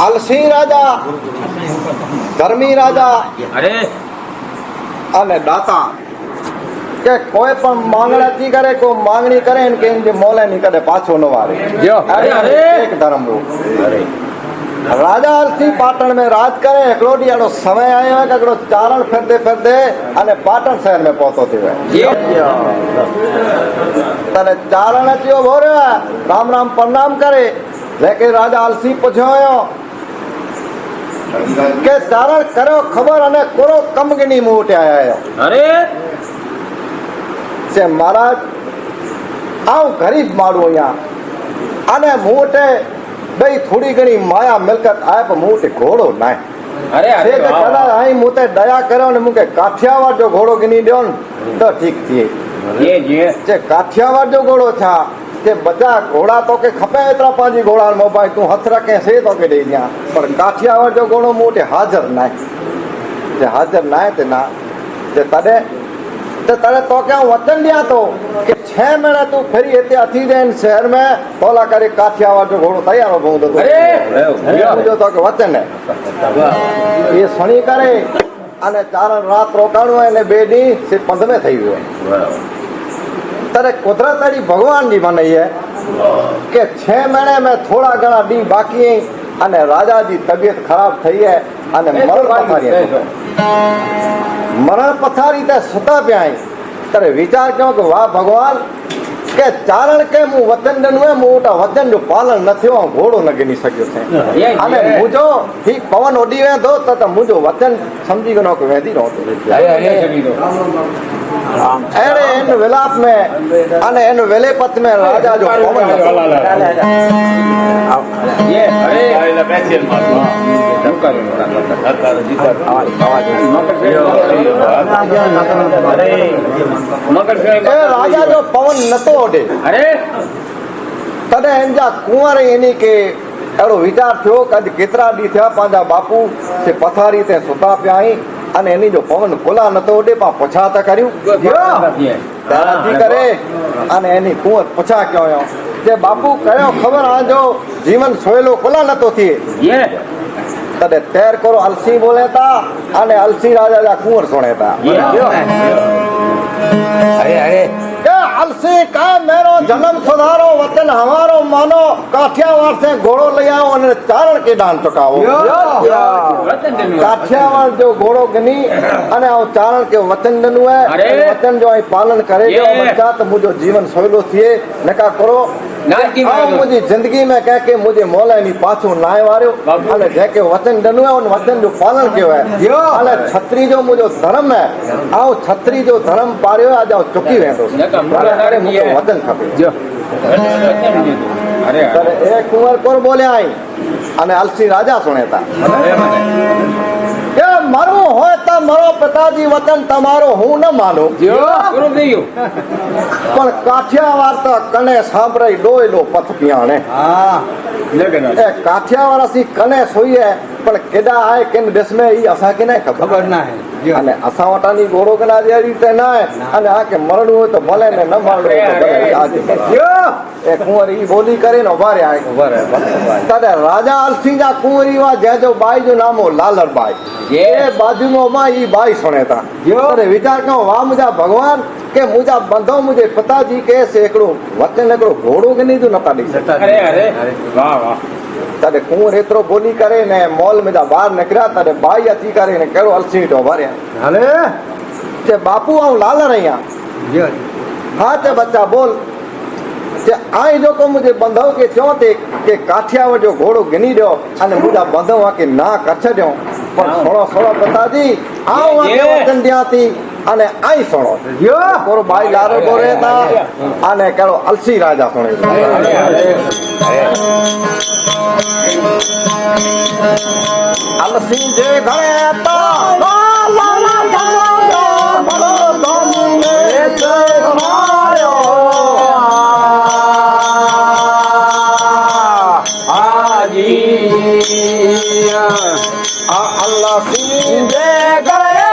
આલસી રાજા, ધર્મી રાજા અને દાતા કે કોઈ પણ માંગણી કરે, કોઈ માંગણી કરે ને કે જે મોલે નહીં કરે પાછો ન વારે એક ધર્મ राजा अलसी पाटण में राज करे। एकड़ो ॾींहुं समय आयो है कि चारण फिरते फिरते अने पाटण शहर में पहुतो थी तने चारण अचो बोरे राम राम प्रणाम करे। लेकिन राजा अलसी पूछो के चारण करो खबर अने कोरो कम गिनी मुंह उठे आया है। अरे से महाराज आऊं गरीब मारू अहियां अने मुंह उठे भाई थोड़ी घणी माया मिलकत आए पर मुंह घोड़ो ना। अरे अरे आई मुते दया करो ने मुके काठियावाड़ जो घोड़ो गिनी दियो न तो ठीक थी। जे काठियावाड़ जो घोड़ो था ते बचा घोड़ा तो के खपे एतरा पांजी घोड़ा मोबाइल तू हथ रखे से तो के दे दिया पर काठियावाड़ जो घोड़ो मुते हाजिर ना। जे हाजिर ना ते ना ते तडे तो तारे तो क्या वचन दिया तो कि 6 महीने तू फिर इतने अथी देन शहर में तोला करे काठियावाड़ जो घोड़ो तैयार हो गयो तो अरे जो तो के वचन है ये सुनी करे अने चारण रात रोकाणो है ने बे दी से पंध में થઈ ગયો। तारे कुदरत री भगवान जी बनाई है कि 6 महीने में थोड़ा घना दी बाकी अने राजा जी तबियत खराब थई है अने मरण पथारी ते सुता पिया तारे विचार क्यों कि वाह भगवान के चारण के मु वचन ॾिनो है मोटा वचन जो पालन न थियो घोड़ो न गिनी सकियो से अने मुजो ठीक पवन ओडी वेंदो त मुजो वचन समझी गनो के वेंदी रहतो। अरे इन विलाप में अने इन वेलेपत में राजा जो पवन ये अरे पैसे राजा जो पवन नतो ओडे। अरे तॾहिं हिनजा कुंवर इनी के अहिड़ो वीचार थियो कि अॼु केतिरा ॾींहं थिया पंहिंजा बापू से पथारी ते सुता पिया आहीं अने इनी जो पवन कुला नथो ओडे पा पुछा त करियूं थी करे अने इनी कुंवर पुछा कयो जे बापू कयो ख़बर आजो जीवन सोहेलो कुला नथो थिए तॾहिं तैर करो अलसी बोले था अने अलसी राजा जा कुंवर सुणे था। अरे अरे अलसी का मेरो जन्म सुधारो वतन हमारो मानो काठियावाड़ से घोड़ो ले आओ और चारण के दान चुकाओ। काठियावाड़ जो घोड़ो गनी अने आओ चारण के वचन दनु है वचन जो पालन करे जो बच्चा तो मुझे जीवन सोहलो थिए नका करो मुझे जिंदगी में कह के मुझे मौला नी पाछो नाय वारियो अने जेके वचन दनु है उन वचन जो पालन कियो है अने छत्री जो मुझो धर्म है आओ छत्री जो धर्म पारियो आज आओ चुकी वेंदो अरे मुझे वचन खपे जो अरे एक कुंवर कोर बोले आई अने अलसी राजा सुने था के मरो होय त मरो पिताजी वचन तमारो हूं न मानो पर काठियावाड़ तो कने सांभरे डोयलो पथ पियाणे काठियावाड़ असी कने सोई है पर केडा आए किन देश में ई असा के नहीं खबर ना है अने असा वटानी घोड़ो कना जेरी ते ना है अने आके मरणो हो तो भले ने न मरणो तो आज ए कुंवर ई बोली करे न उभारे आए तदे राजा अलसी जा कुंवरी वा जे जो बाई जो नाम हो लालर बाई ये बाजू में मां ई बाई सुने था अरे विचार क्यों वाह मुझा भगवान के मुझा बंधो मुझे पिताजी के से एकड़ो वचन एकड़ो घोड़ो के नहीं जो नता दी सकता। अरे अरे वाह वाह तॾहिं कुंवर एतिरो बोली करे ने मॉल में जा ॿाहिरि निकिरिया तॾहिं बाई अची करे ने कहिड़ो अलसी वेठो भरिया हले चए बापू आऊं लालर आहियां हा चए बच्चा बोल चए आई जेको मुंहिंजे बंधव खे चयो ते के काठियावाड़ जो घोड़ो गिनी ॾियो अने मुंहिंजा बंधव आके ना कर छॾियो पर सुणो सुणो पिताजी आऊं वचन ॾियां थी अने आई सुणो कोरो बाई लारो बोरे था अने कहिड़ो अलसी राजा सुणे अलसी जे घरे तो अल्लाह सिंह जे घरे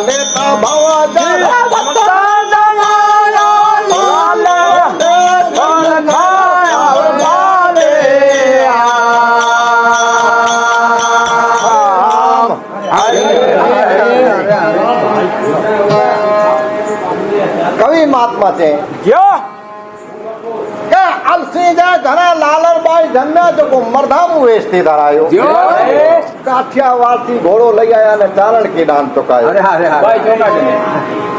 લેતા ભવા જરા કવિ મહાત્મા છે કે અલસી જાય ઘણા લાલરબાઈ જન્મ્યા જો કો મરધામું વેચતી ધરાયો કાઠિયાવાડ થી ઘોડો લઈ આયા અને ચારણ કી દાન ચુકાયો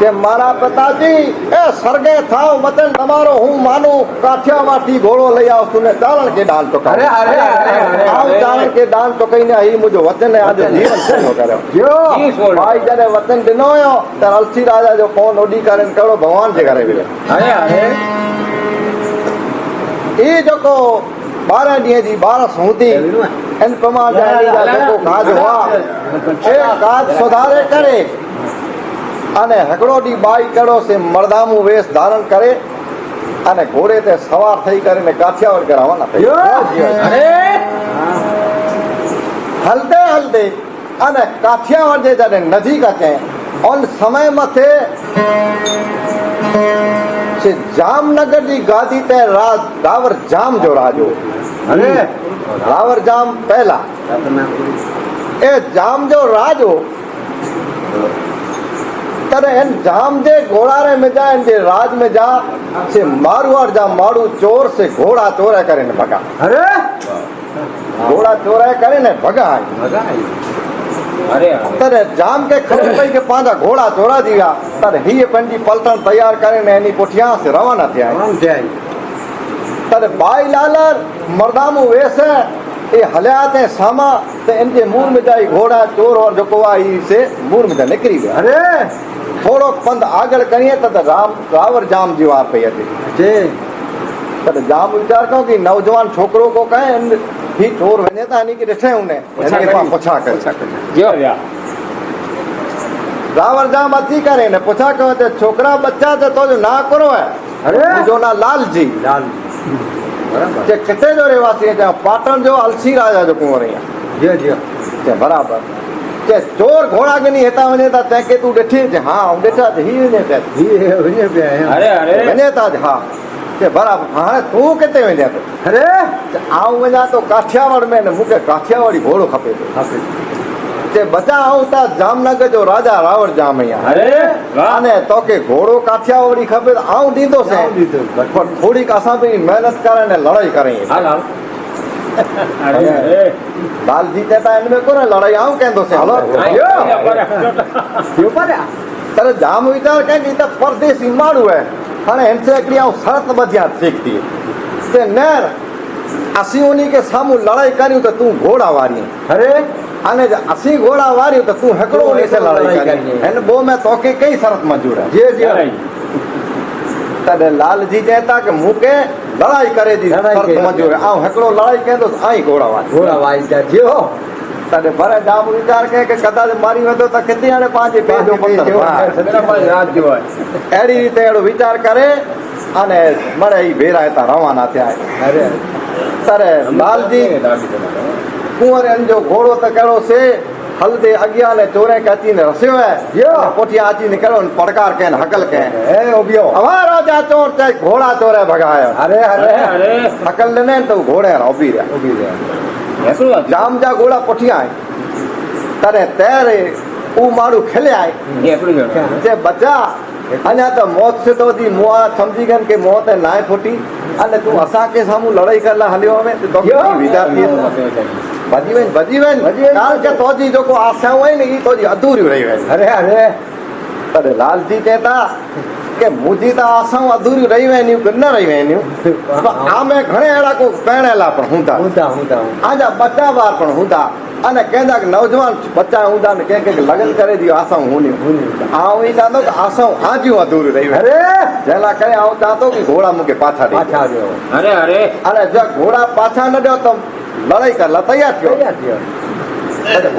કે મારા પિતાજી એ સરગે થાવ વતન તમારો હું માનું કાઠિયાવાડ થી ઘોડો લઈ આવ તું ને ચારણ કે દાન ચુકાયો આવ ચારણ કે દાન ચુકાઈને અહીં મુજો વતન ને આજે જીવન સેનો કર્યો ભાઈ જને વતન દિનો ત્યારે અલસી રાજા જો કોણ ઓડી કરે કડો ભગવાન જે કરે એ જોકો 12 ॾींहं जी 12 सूंदी इन प्रमाण जा जेको काज हुआ ए काज सुधारे करे अने हिकिड़ो ॾींहुं बाई कहिड़ो से मर्दामू वेश धारण करे अने घोड़े ते सवार थई करे ने काठियावाड़ के रवाना थई हलदे हलदे अने काठियावाड़ जे जॾहिं नज़दीक अचे उन समय मथे जामनगर की गादी ते रावर जाम जो राजो रावर जाम पहला ए जाम जो राजो तरे इन जाम जे घोड़ारे में जा इन जे राज में जा से मारवाड़ जा मारू चोर से घोड़ा चोरा करे ने भगा घोड़ा चोरा करे ने भगा तरे जाम के खबर पई के पांजा घोड़ा चोरा दिया तरे ही पंजी पलटन तैयार करे ने एनी कोठिया से रवाना थिया तरे बाई लालर मर्दामू वेस ए हल्या ते सामा ते इनके मुंह में जाई घोड़ा चोर और जो आई से मुंह में निकरी गया अरे थोड़ो पंध आगळ करिए त रावर जाम जी वार पई अचे तरे जाम विचार कयो कि नौजवान छोकरो को कहे ही चोर वने ता नी के ॾिठे उने पुछा कर रावर जाम अची करे ने पुछा कयो ते छोकरा बच्चा ते तो जो ना करो है अरे जो ना लाल जी बराबर जे किथे जो रहवासी है पाटण जो अलसी राजा जो कुंवर है जी जे बराबर जे चोर घोड़ा के नहीं हेता वने ता ते के तू ॾिठी जे हां ॾिठा ही वने पे अरे वने ता हां के बराबर हाणे तू किथे वञे थो अरे आऊं वञा तो काठियावाड़ में न मूंखे काठियावाड़ी घोड़ो खपे ते बचा आऊं ता जामनगर जो राजा रावण जाम आहियां अरे अने तोखे घोड़ो काठियावाड़ी खपे त आऊं ॾींदो से पर थोड़ी असां बि महिनत करण ऐं लड़ाई करें लाल जी चेता इनमें को लड़ाई आऊं कहंदो से हलो तर जाम वीचार कहीं त परदेसी माण्हू है हाणे हिनसे हिकिड़ी आऊं शर्त ॿधियां सीखती ते नर असीं उन्ही के साम्हूं लड़ाई करियूं त तूं घोड़ा वारी अरे हाणे असीं घोड़ा वारियूं त तूं हिकिड़ो उन्ही से लड़ाई करी हिन ॿो में तोखे कई शर्त मंज़ूर है जी तॾहिं लाल जी चए था की मूंखे लड़ाई करे जी शर्त मंज़ूर है ऐं हिकिड़ो लड़ाई कंदुसि आई घोड़ा वारी जियो तॾहिं पर जाम वीचार कई की कदाच मारी वेंदो त किथे हाणे पंहिंजे पंहिंजो अहिड़ी रीते अहिड़ो वीचार करे अने मरे ई भेरा हितां रवाना थिया अरे तर लाल जी कुंवरनि जो घोड़ो त कहिड़ो से हलदे अॻियां ने चोरे के अची ने रसियो है पुठियां अची निकलो पड़कार कनि हकल कनि अवा राजा चोर चई घोड़ा चोरे भगायो अरे अरे हकल ॾिने त घोड़े उभी रहिया जाम जा घोड़ा पुठियां आए तॾहिं तैरे ऊ माण्हू खिले आए जे बचा अञा त मौत सिधो थी मुआ सम्झी गन के मौत नाए फुटी अने तूं असांखे साम्हूं लड़ाई करण लाइ हलियो वञे भॼी वञ कारण के तुंहिंजी जेको आशाऊं आहिनि इहे तुंहिंजी अधूरियूं रही वञनि अरे अरे तॾहिं लाल जी चए था के मुंहिंजी त आशाऊं अधूरियूं रही वेंदियूं की न रही वेंदियूं आमे घणे अहिड़ा को पहिरियों लाइ पण हूंदा अञा ॿ बार पण हूंदा अने कंहिंजा नौजवान बच्चा हूंदा ने कंहिंखे लगन करे जी आशाऊं हूंदियूं आऊं ई चवंदो की आशाऊं आजियूं अधूरियूं रही अरे जंहिं लाइ करे आऊं चवां थो की घोड़ा मूंखे पाछा ॾियो अरे अरे अरे जब घोड़ा पाछा न ॾियो त लड़ाई कर ला तैयार थियो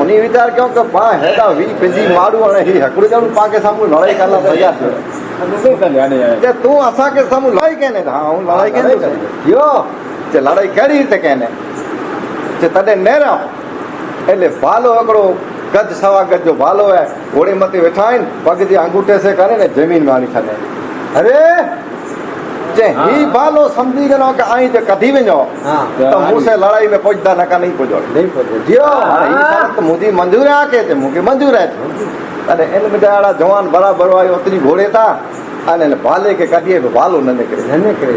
उन वीचार कयो की पाण हेॾा वी पंहिंजी माण्हू हाणे हीउ हिकिड़ो ॼणो पाण खे साम्हूं लड़ाई करण लाइ तैयार थियो तूं असांखे साम्हूं लड़ाई कयने हा आऊं लड़ाई कंदुसि इहो लड़ाई कहिड़ी रीते कयने तॾहिं न रहो એટલે ભાલો એકડો ગજ સવા ગજ જો ભાલો હે ઘોડે મતે વેઠા आहिनि पग जे अंगूठे से करे ने जमीन में आणी छॾे अरे जे ही भालो समझी गयो कि आई जे कढी वञो तो मूंसे लड़ाई में पहुंचदा न का नहीं पहुंचो जियो ही साल तो मुझी मंजूर है के ते मुके मंजूर है अने इन बेचारा जवान बराबर आयो उतनी घोड़े था अने भाले के कढिए भालो न निकरे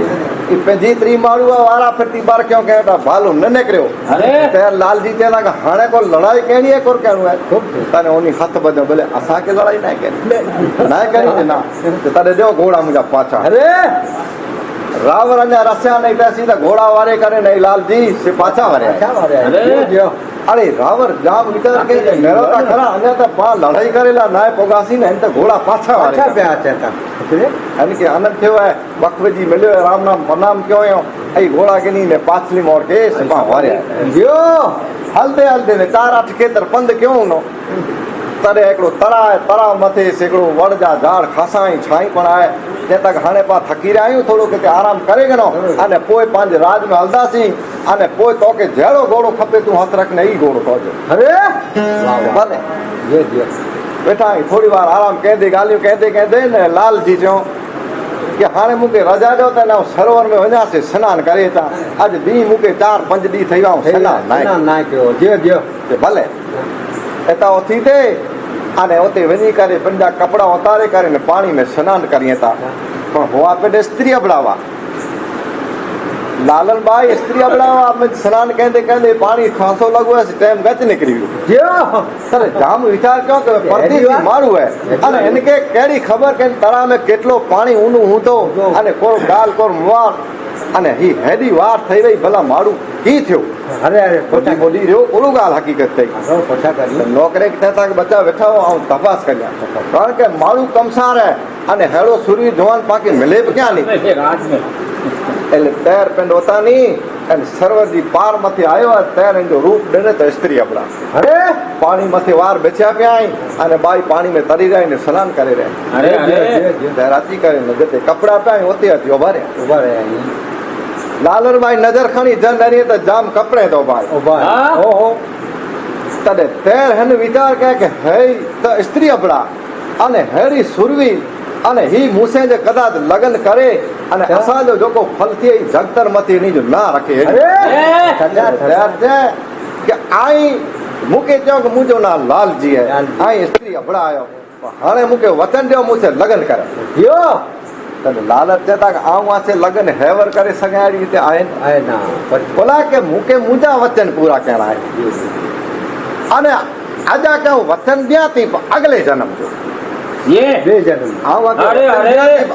ई पंजी त्री मारू वारा फिरती बार क्यों कहता भालो न निकरियो अरे ते लाल जी चला का हाणे को लड़ाई कहनी है कोर कहनो है तने ओनी हाथ बदो बोले असा के लड़ाई ना करी ना तने दो घोड़ा मुजा पाछा अरे रावण ने रस्या नहीं पैसी तो घोड़ा वारे करे नहीं लाल जी से पाछा वारे अरे रावण जाम विचार के मेरो ता खरा अन्य तो पा लड़ाई करेला ना पोगासी ने तो घोड़ा पाछा वारे अच्छा पे आचा यानी कि आनंद थियो है बखवे जी मिलो राम नाम प्रणाम क्यों हो आई घोड़ा के नी ने पाछली मोड़ के सिपा वारे जो हलते हलते ने 4-8 केतर पंध क्यों नो तरे एकड़ो तरा मथे सेकड़ो वड़ जा झाड़ खासाई छाई पण आए जे तक हाणे पा थकी रहिया आहियूं थोड़ो किथे आराम करे गनो अने पोइ पंहिंजे राज में हलदासीं अने पोइ तोखे जहिड़ो घोड़ो खपे तूं हथ रख ने ई घोड़ो तोजो अरे भले ये वेठा आहियूं थोड़ी बार आराम कंदे ॻाल्हियूं कंदे ने लाल जी चयो कि हाणे मूंखे रजा ॾियो त न सरोवर में वञासीं सनानु करे अचां अॼु ॾींहुं मूंखे 4-5 ॾींहं थी विया सनानु न कयो भले हितां उथी थे अने उते वञी करे पंहिंजा कपिड़ा उतारे करे ने पाणी में सनानु करिए था पण हुआ पे स्त्री अबड़ावा लालन भाई स्त्री अबड़ावा में सनानु कंदे पाणी खांसो लॻो है टाइम गच निकिरी वियो सर जाम वीचार कयो कि परदेसी माण्हू है अने इनके कहिड़ी ख़बर कि तरा में केतिरो पाणी ऊनो हूंदो अने कोर ॻाल्हि कोर मुवार अने ही हेॾी वार थई वई भला माण्हू की थियो अरे अरे पोची बोली रहियो ओड़ो ॻाल्हि हक़ीक़त थई नौकरे के तक बच्चा वेठा हो ऐं तपास करिया कारण के माण्हू कमसार है अने हेड़ो सुरवी जवान पाके मिले बि क्या नहीं એટલે તૈર પેંડ હોતા નહીં અને સરોવર જી પાર મથે આવ્યો તૈર એનો રૂપ ડરે તો સ્ત્રી આપણા અરે પાણી મથે વાર બેચ્યા પ્યા અને બાઈ પાણી में તરી જાય ને સ્નાન કરે રહે અરે તૈરાતી કરે ને જતે કપડા પ્યા હોતે હતી ઉભા રહે લાલર ભાઈ નજર ખણી જન રહી તો જામ કપડે તો ભાઈ ઓહો તને તૈર હન વિચાર કે હે તો સ્ત્રી આપણા અને હેડી સુરવી અને ही मूसे जे कदाच लगन करे અને અસાજો જોકો ફલથી જગતર મથી ની જો ના રખે કે આઈ મુકે जो કે મુજો ના લાલજી है આઈ स्त्री અબડા आयो हाणे मुके वचन दियो मुसे लगन करे यो तने लालच देता कि आऊं वासे लगन हैवर करे सगाड़ी ते आए ना बोला के मुके मुजा वचन पूरा कहना है अने आजा के वचन दिया थी अगले जन्म जो ये जन्म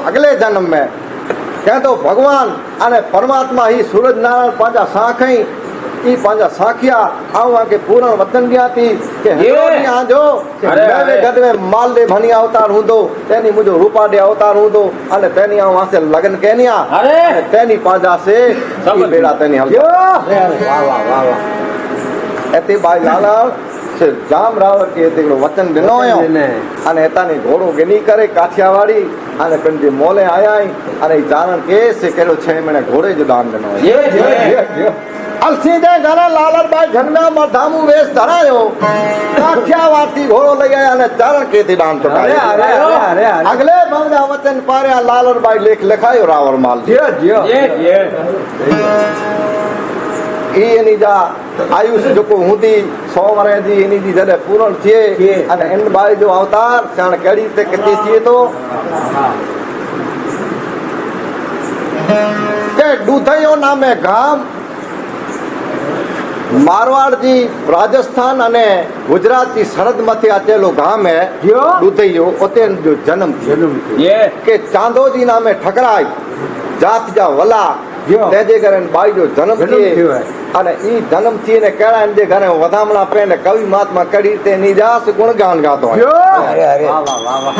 अगले जन्म में क्या तो भगवान अने परमात्मा ही सूरज नारायण पांजा साखई ई पांजा साखिया आऊं के पूर्ण वचन दिया थी के हेरो जो मेरे गद में माल दे भनी अवतार हुंदो तेनी मुजो रूपा दे अवतार हुंदो अने तेनी आऊं वासे लगन केनिया अरे तेनी पांजा से सब बेड़ा तेनी हल वाह वाह वाह एते भाई लाला से जाम रावण के तेरो वचन दिनो आयो अने एतानी घोड़ो गिनी करे काठियावाड़ी अने पंजे मोले आया अने जानन के से केरो 6 महीने घोड़े जो दान दिनो ये अलसी दे घरा लालर भाई झंडा मधामू वेश धरायो काठियावाड़ी घोड़ो लई आया अने चारण के ते दान चुकायो अरे अगले भंगा वचन पारे लालर भाई लेख लिखायो रावण माल जियो एनी जा आयुष जो हूंदी 100 वर्ष जी एनी जी जॾहिं पूर्ण थिए अने इन बाई जो अवतार साण कड़ी ते किथे थिए तो के दूधयो नामे गाम मारवाड़ जी राजस्थान अने गुजरात की सरहद मथे अचेलो गाम है दूधयो उते जो जन्म ये के चांदो जी नामे ठकराई जात जा वला तेजे करे बाई जो जन्म थिए अने ई जन्म थिए ने केड़ा इन जे घरे वधामणा पेन कवि महात्मा कड़ी ते निजास गुणगान गातो है अरे अरे वाह वाह वाह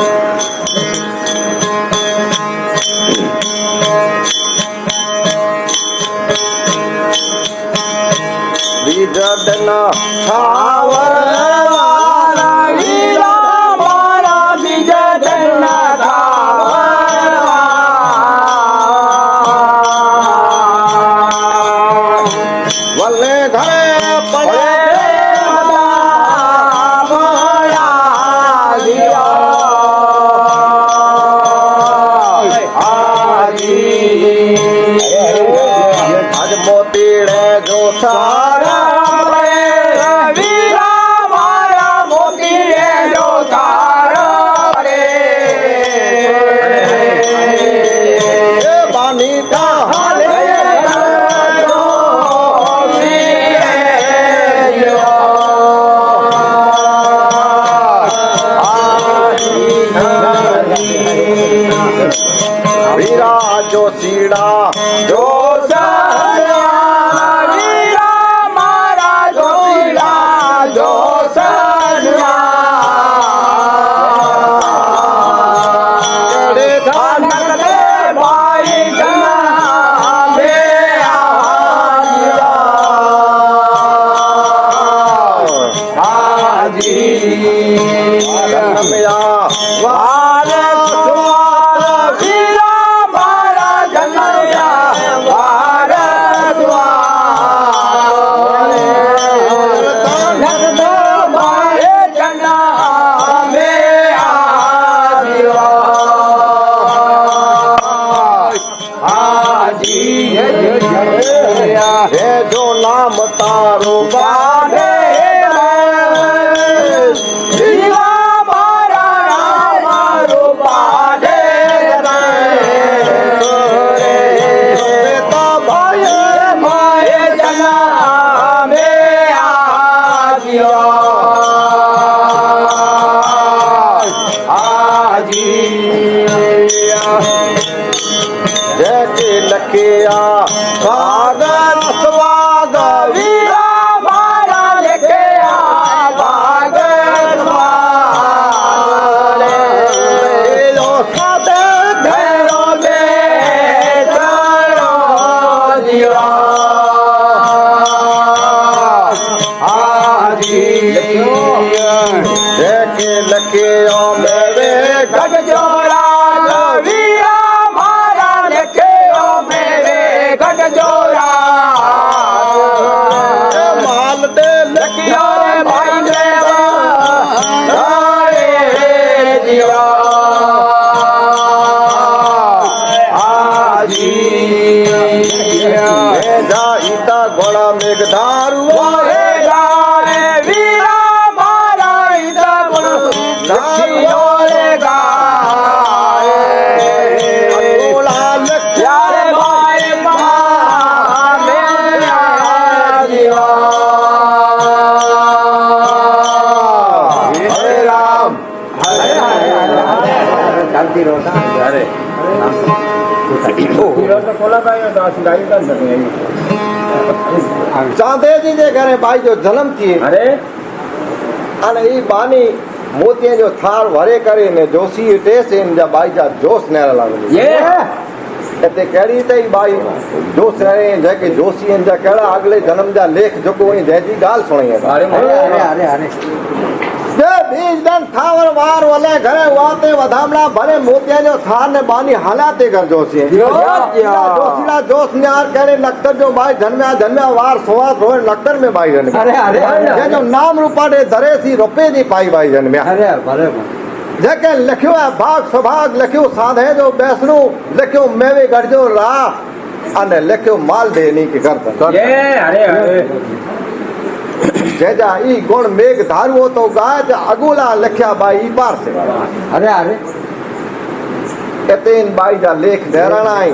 विजडना खावर वाला हीरा मारा विजडना वल्ले घरे पड़े જન્મ્યા વાર સ્વાદ વીરા મારા જન્મ્યા વાર સ્વાદ મારે જન્મે હે જો નામ તારું ગાને લખિયા ભાગત સ્વાદ વીરા મારા લખિયા ભાગત સ્વાદ સાથે ઘેરો દે ચરો દિયા હાજી કે લખિયો મેરે ગઢજોરા વીરા મારા લખિયો મેરે ગઢજોરા માલ દે લખિયો ભાઈ દેવા દિયા હાજી જાઈતા ગોળા મેઘધારુ હે ગાય વીરા મારા ઈતા ગોળા રે ગાય ગોળા લખ્યા ભાઈ મા મેરા દિવા હરે રામ હરે ચાલતી રોતા હરે ચાંદેજી જે ઘરે બાઈ જો જન્મ થી અને એ બાની મોતિયા જો થાળ વરે કરીને જોશી ટેસે ને બાઈ જા જોશ ને લાગે તે કેડી તે બાઈ જોશ રહે જે કે જોશી ને કેડા આગલે જન્મ જા લેખ જોકો ની જેજી ગાલ સુણી અરે અરે અરે જે બીજ દન થાવર વાર વલે ઘરે વાતે વધામડા ભરે મોતિયા જો થાર ને બાની હાલાતે કર જોશી જોશીડા જોશ ને यार करे नक्तर जो बाई जन्म्या वार सोवा रोज नक्तर में बाई जन्म्या अरे अरे जो नाम रूपाडे धरे सी रुपए दी पाई बाई जन्म्या अरे अरे जेके लख्यो है भाग सभाग लख्यो साधे जो बेसणु लख्यो मेवे गढ़जो रा अने लख्यो माल देनी के करता ये अरे अरे जेजा ई गुण मेघ धारुओ तो गाय अगुला लख्या बाई पार से अरे अरे एतेन बाई जा लेख देराणा आई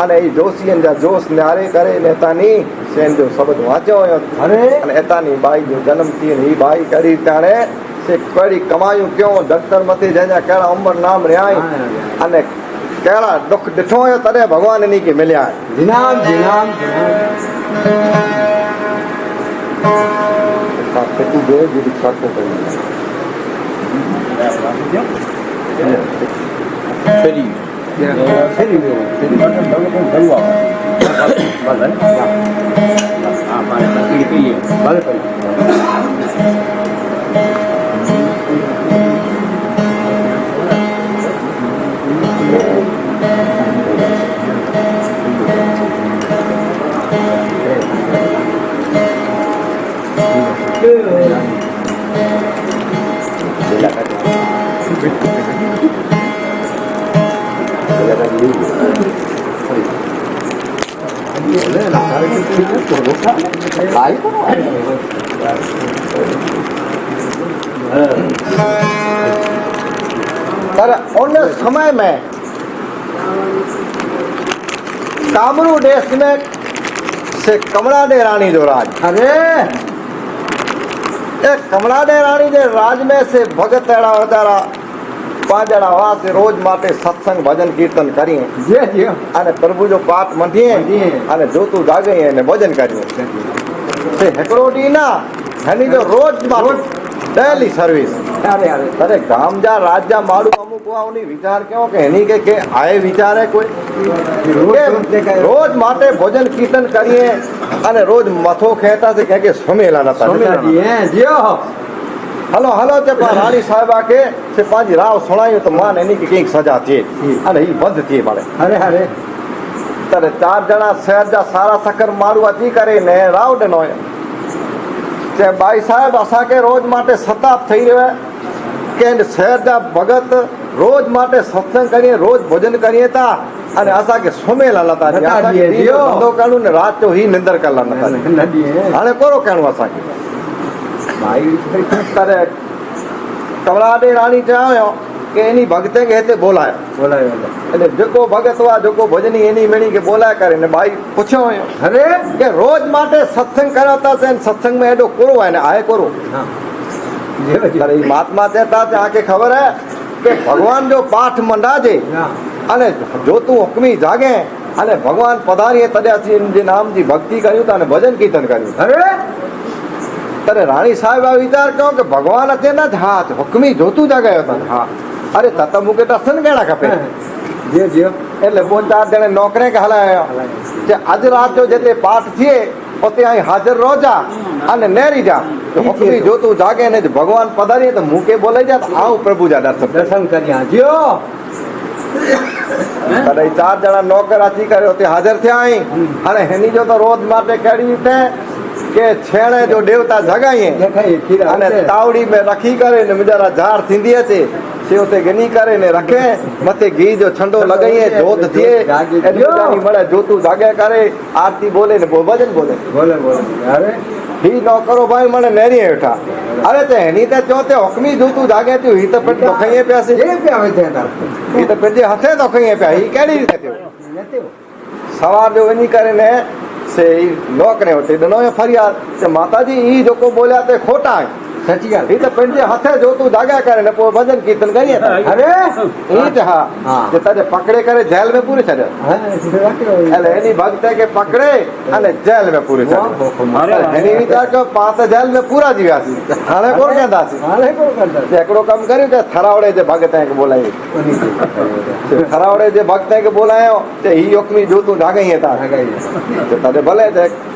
અને એ જોશીયન જા જોશ ન્યારે કરે નેતાની સેન જો શબ્દ વાંચ્યો હોય અરે અને એતાની બાઈ જો જન્મ થી ને ઈ બાઈ કરી તાણે સે કડી કમાયું ક્યો ડોક્ટર મથી જેના કેળા ઉંમર નામ રહ્યા અને કેળા દુખ દીઠો હોય તને ભગવાન ની કે મળ્યા જીનામ જીનામ સાથ જો જીડી સાથ કરી ફેરી ફેરી पर उन समय में कामरू देश में से कमलाडे रानी जो राज अरे एक कमलाडे रानी जे राज में से भगत एड़ा वधारा पांचड़ा हुआ से रोज माटे सत्संग भजन कीर्तन करिए अने प्रभु जो पाठ मंधिए अने जोतु जागे ने भजन करिए से हेकड़ो डी ना हनी जो रोज माटे डेली सर्विस अरे अरे अरे गाम जा राज जा मारू अमुक उनी विचार क्यों के हनी के आए विचार है कोई रोज माटे भजन कीर्तन करिए अने रोज मथो खेता से कह के सुमेला ना जियो हलो हलो ते रानी साहिबा के से पांजी राव सुनायो तो मान एनी की कई सजा थी अने ही बंद थी मारे अरे अरे तरे 4 जना शहर जा सारा सकर मारू अची करे ने राव डनो ते भाई साहब असा के रोज माटे सताप थई रहे के शहर जा भगत रोज माटे सत्संग करिए रोज भोजन करिए ता अने असा के सुमेला लता असा के धंधो करणु ने रात जो ही निंदर करला नता हाने कोरो कहणो असा के भाई तरे कमलाडे रानी चायो के एनी भगते के हेते बोलायो એટલે જેકો ભગત વા જેકો ભજની એની મેણી કે બોલાય કરે ને ભાઈ પૂછ્યો અરે કે રોજ માટે સત્સંગ કરાવતા છે સત્સંગ में એડો કોરો હોય ને આય કોરો અરે મહાત્મા કહેતા છે આકે ખબર હે કે ભગવાન જો પાઠ મંડાજે અને જો તું હુકમી જાગે અને ભગવાન પધારીએ તદ્યાથી જે નામજી ભક્તિ કર્યું તા અને ભજન કીર્તન કર્યું અરે તારે રાણી સાહેબ આ વિચાર કર્યો કે ભગવાન અત્યારના જ હાથ હુકમી જોતું જાગાયો હતા હા અરે તત મુકે દર્શન કેળા ખપે જે જે એટલે 4 જણે નોકરે કે હલાયો કે આજ રાત જો જેતે પાઠ થયે પોતે અહીં હાજર રોજા અને નેરી જા તો હુકમી જોતું જાગે ને ભગવાન પધારીએ તો મુકે બોલાઈ જા આવ પ્રભુ જા દર્શન કર્યા જ્યો તને 4 જણા નોકર આથી કર્યો તે હાજર થયા અહીં અને એની જો તો રોજ માટે કેડી રીતે કે છેણે જો દેવતા જગાઈએ અને તાવડી में रखी करे ने मजारा झाड़ थींदी है सेवते गनी करे ने रखे मथे घी जो छंडो लगाइए जोत थिए एनी मळे जोतू जागे करे आरती बोले ने भजन बोले बोले अरे ही न करो भाई मने नेरी हेठा अरे ते हनी ते चोते हुकमी जोतू जागे थी ही तो पेट तो खइए प्यासे जे पे आवे थे ही तो पेट हथे तो खइए प्या ही केडी रीते थियो सवार जो वनी करे ने से नौकरे होते दोनों फरियाद से माताजी ई जो को बोलिया ते खोटा है सच्ची गल ई तो पंजे हाथे जो तू जागा करे ने भजन कीर्तन करिए अरे ई तो हां जे तने पकड़े करे जेल में पूरे छड़े हां એટલે એની ભક્ત કે પકડે અને જેલ में પૂરે છડે અરે એની વિચાર કે પાસ જેલ में પૂરા જીવ્યા છે હાલે કોણ કહેતા છે હાલે કોણ કરતા છે એકડો કામ કર્યું કે થરાવડે જે ભગત કે બોલાય થરાવડે જે ભક્ત કે બોલાયો તે ઈ હુકમી જોતું જાગઈ હતા તો તને ભલે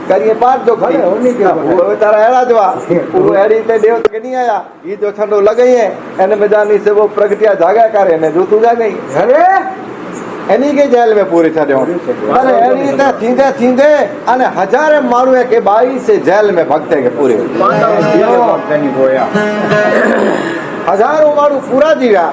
करिए पाठ जो खड़े होनी के वो तारा एड़ा जवा वो एड़ी ते देव के नहीं आया ये जो ठंडो लगाइए एने मजानी से वो प्रगतिया जागा करे ने जो तू जागई अरे एनी के जेल में पूरे छड़े अरे एड़ी ते थींदे थींदे अने हजारे मारू है के बाई से जेल में भगते के पूरे हजारों मारू पूरा जीवा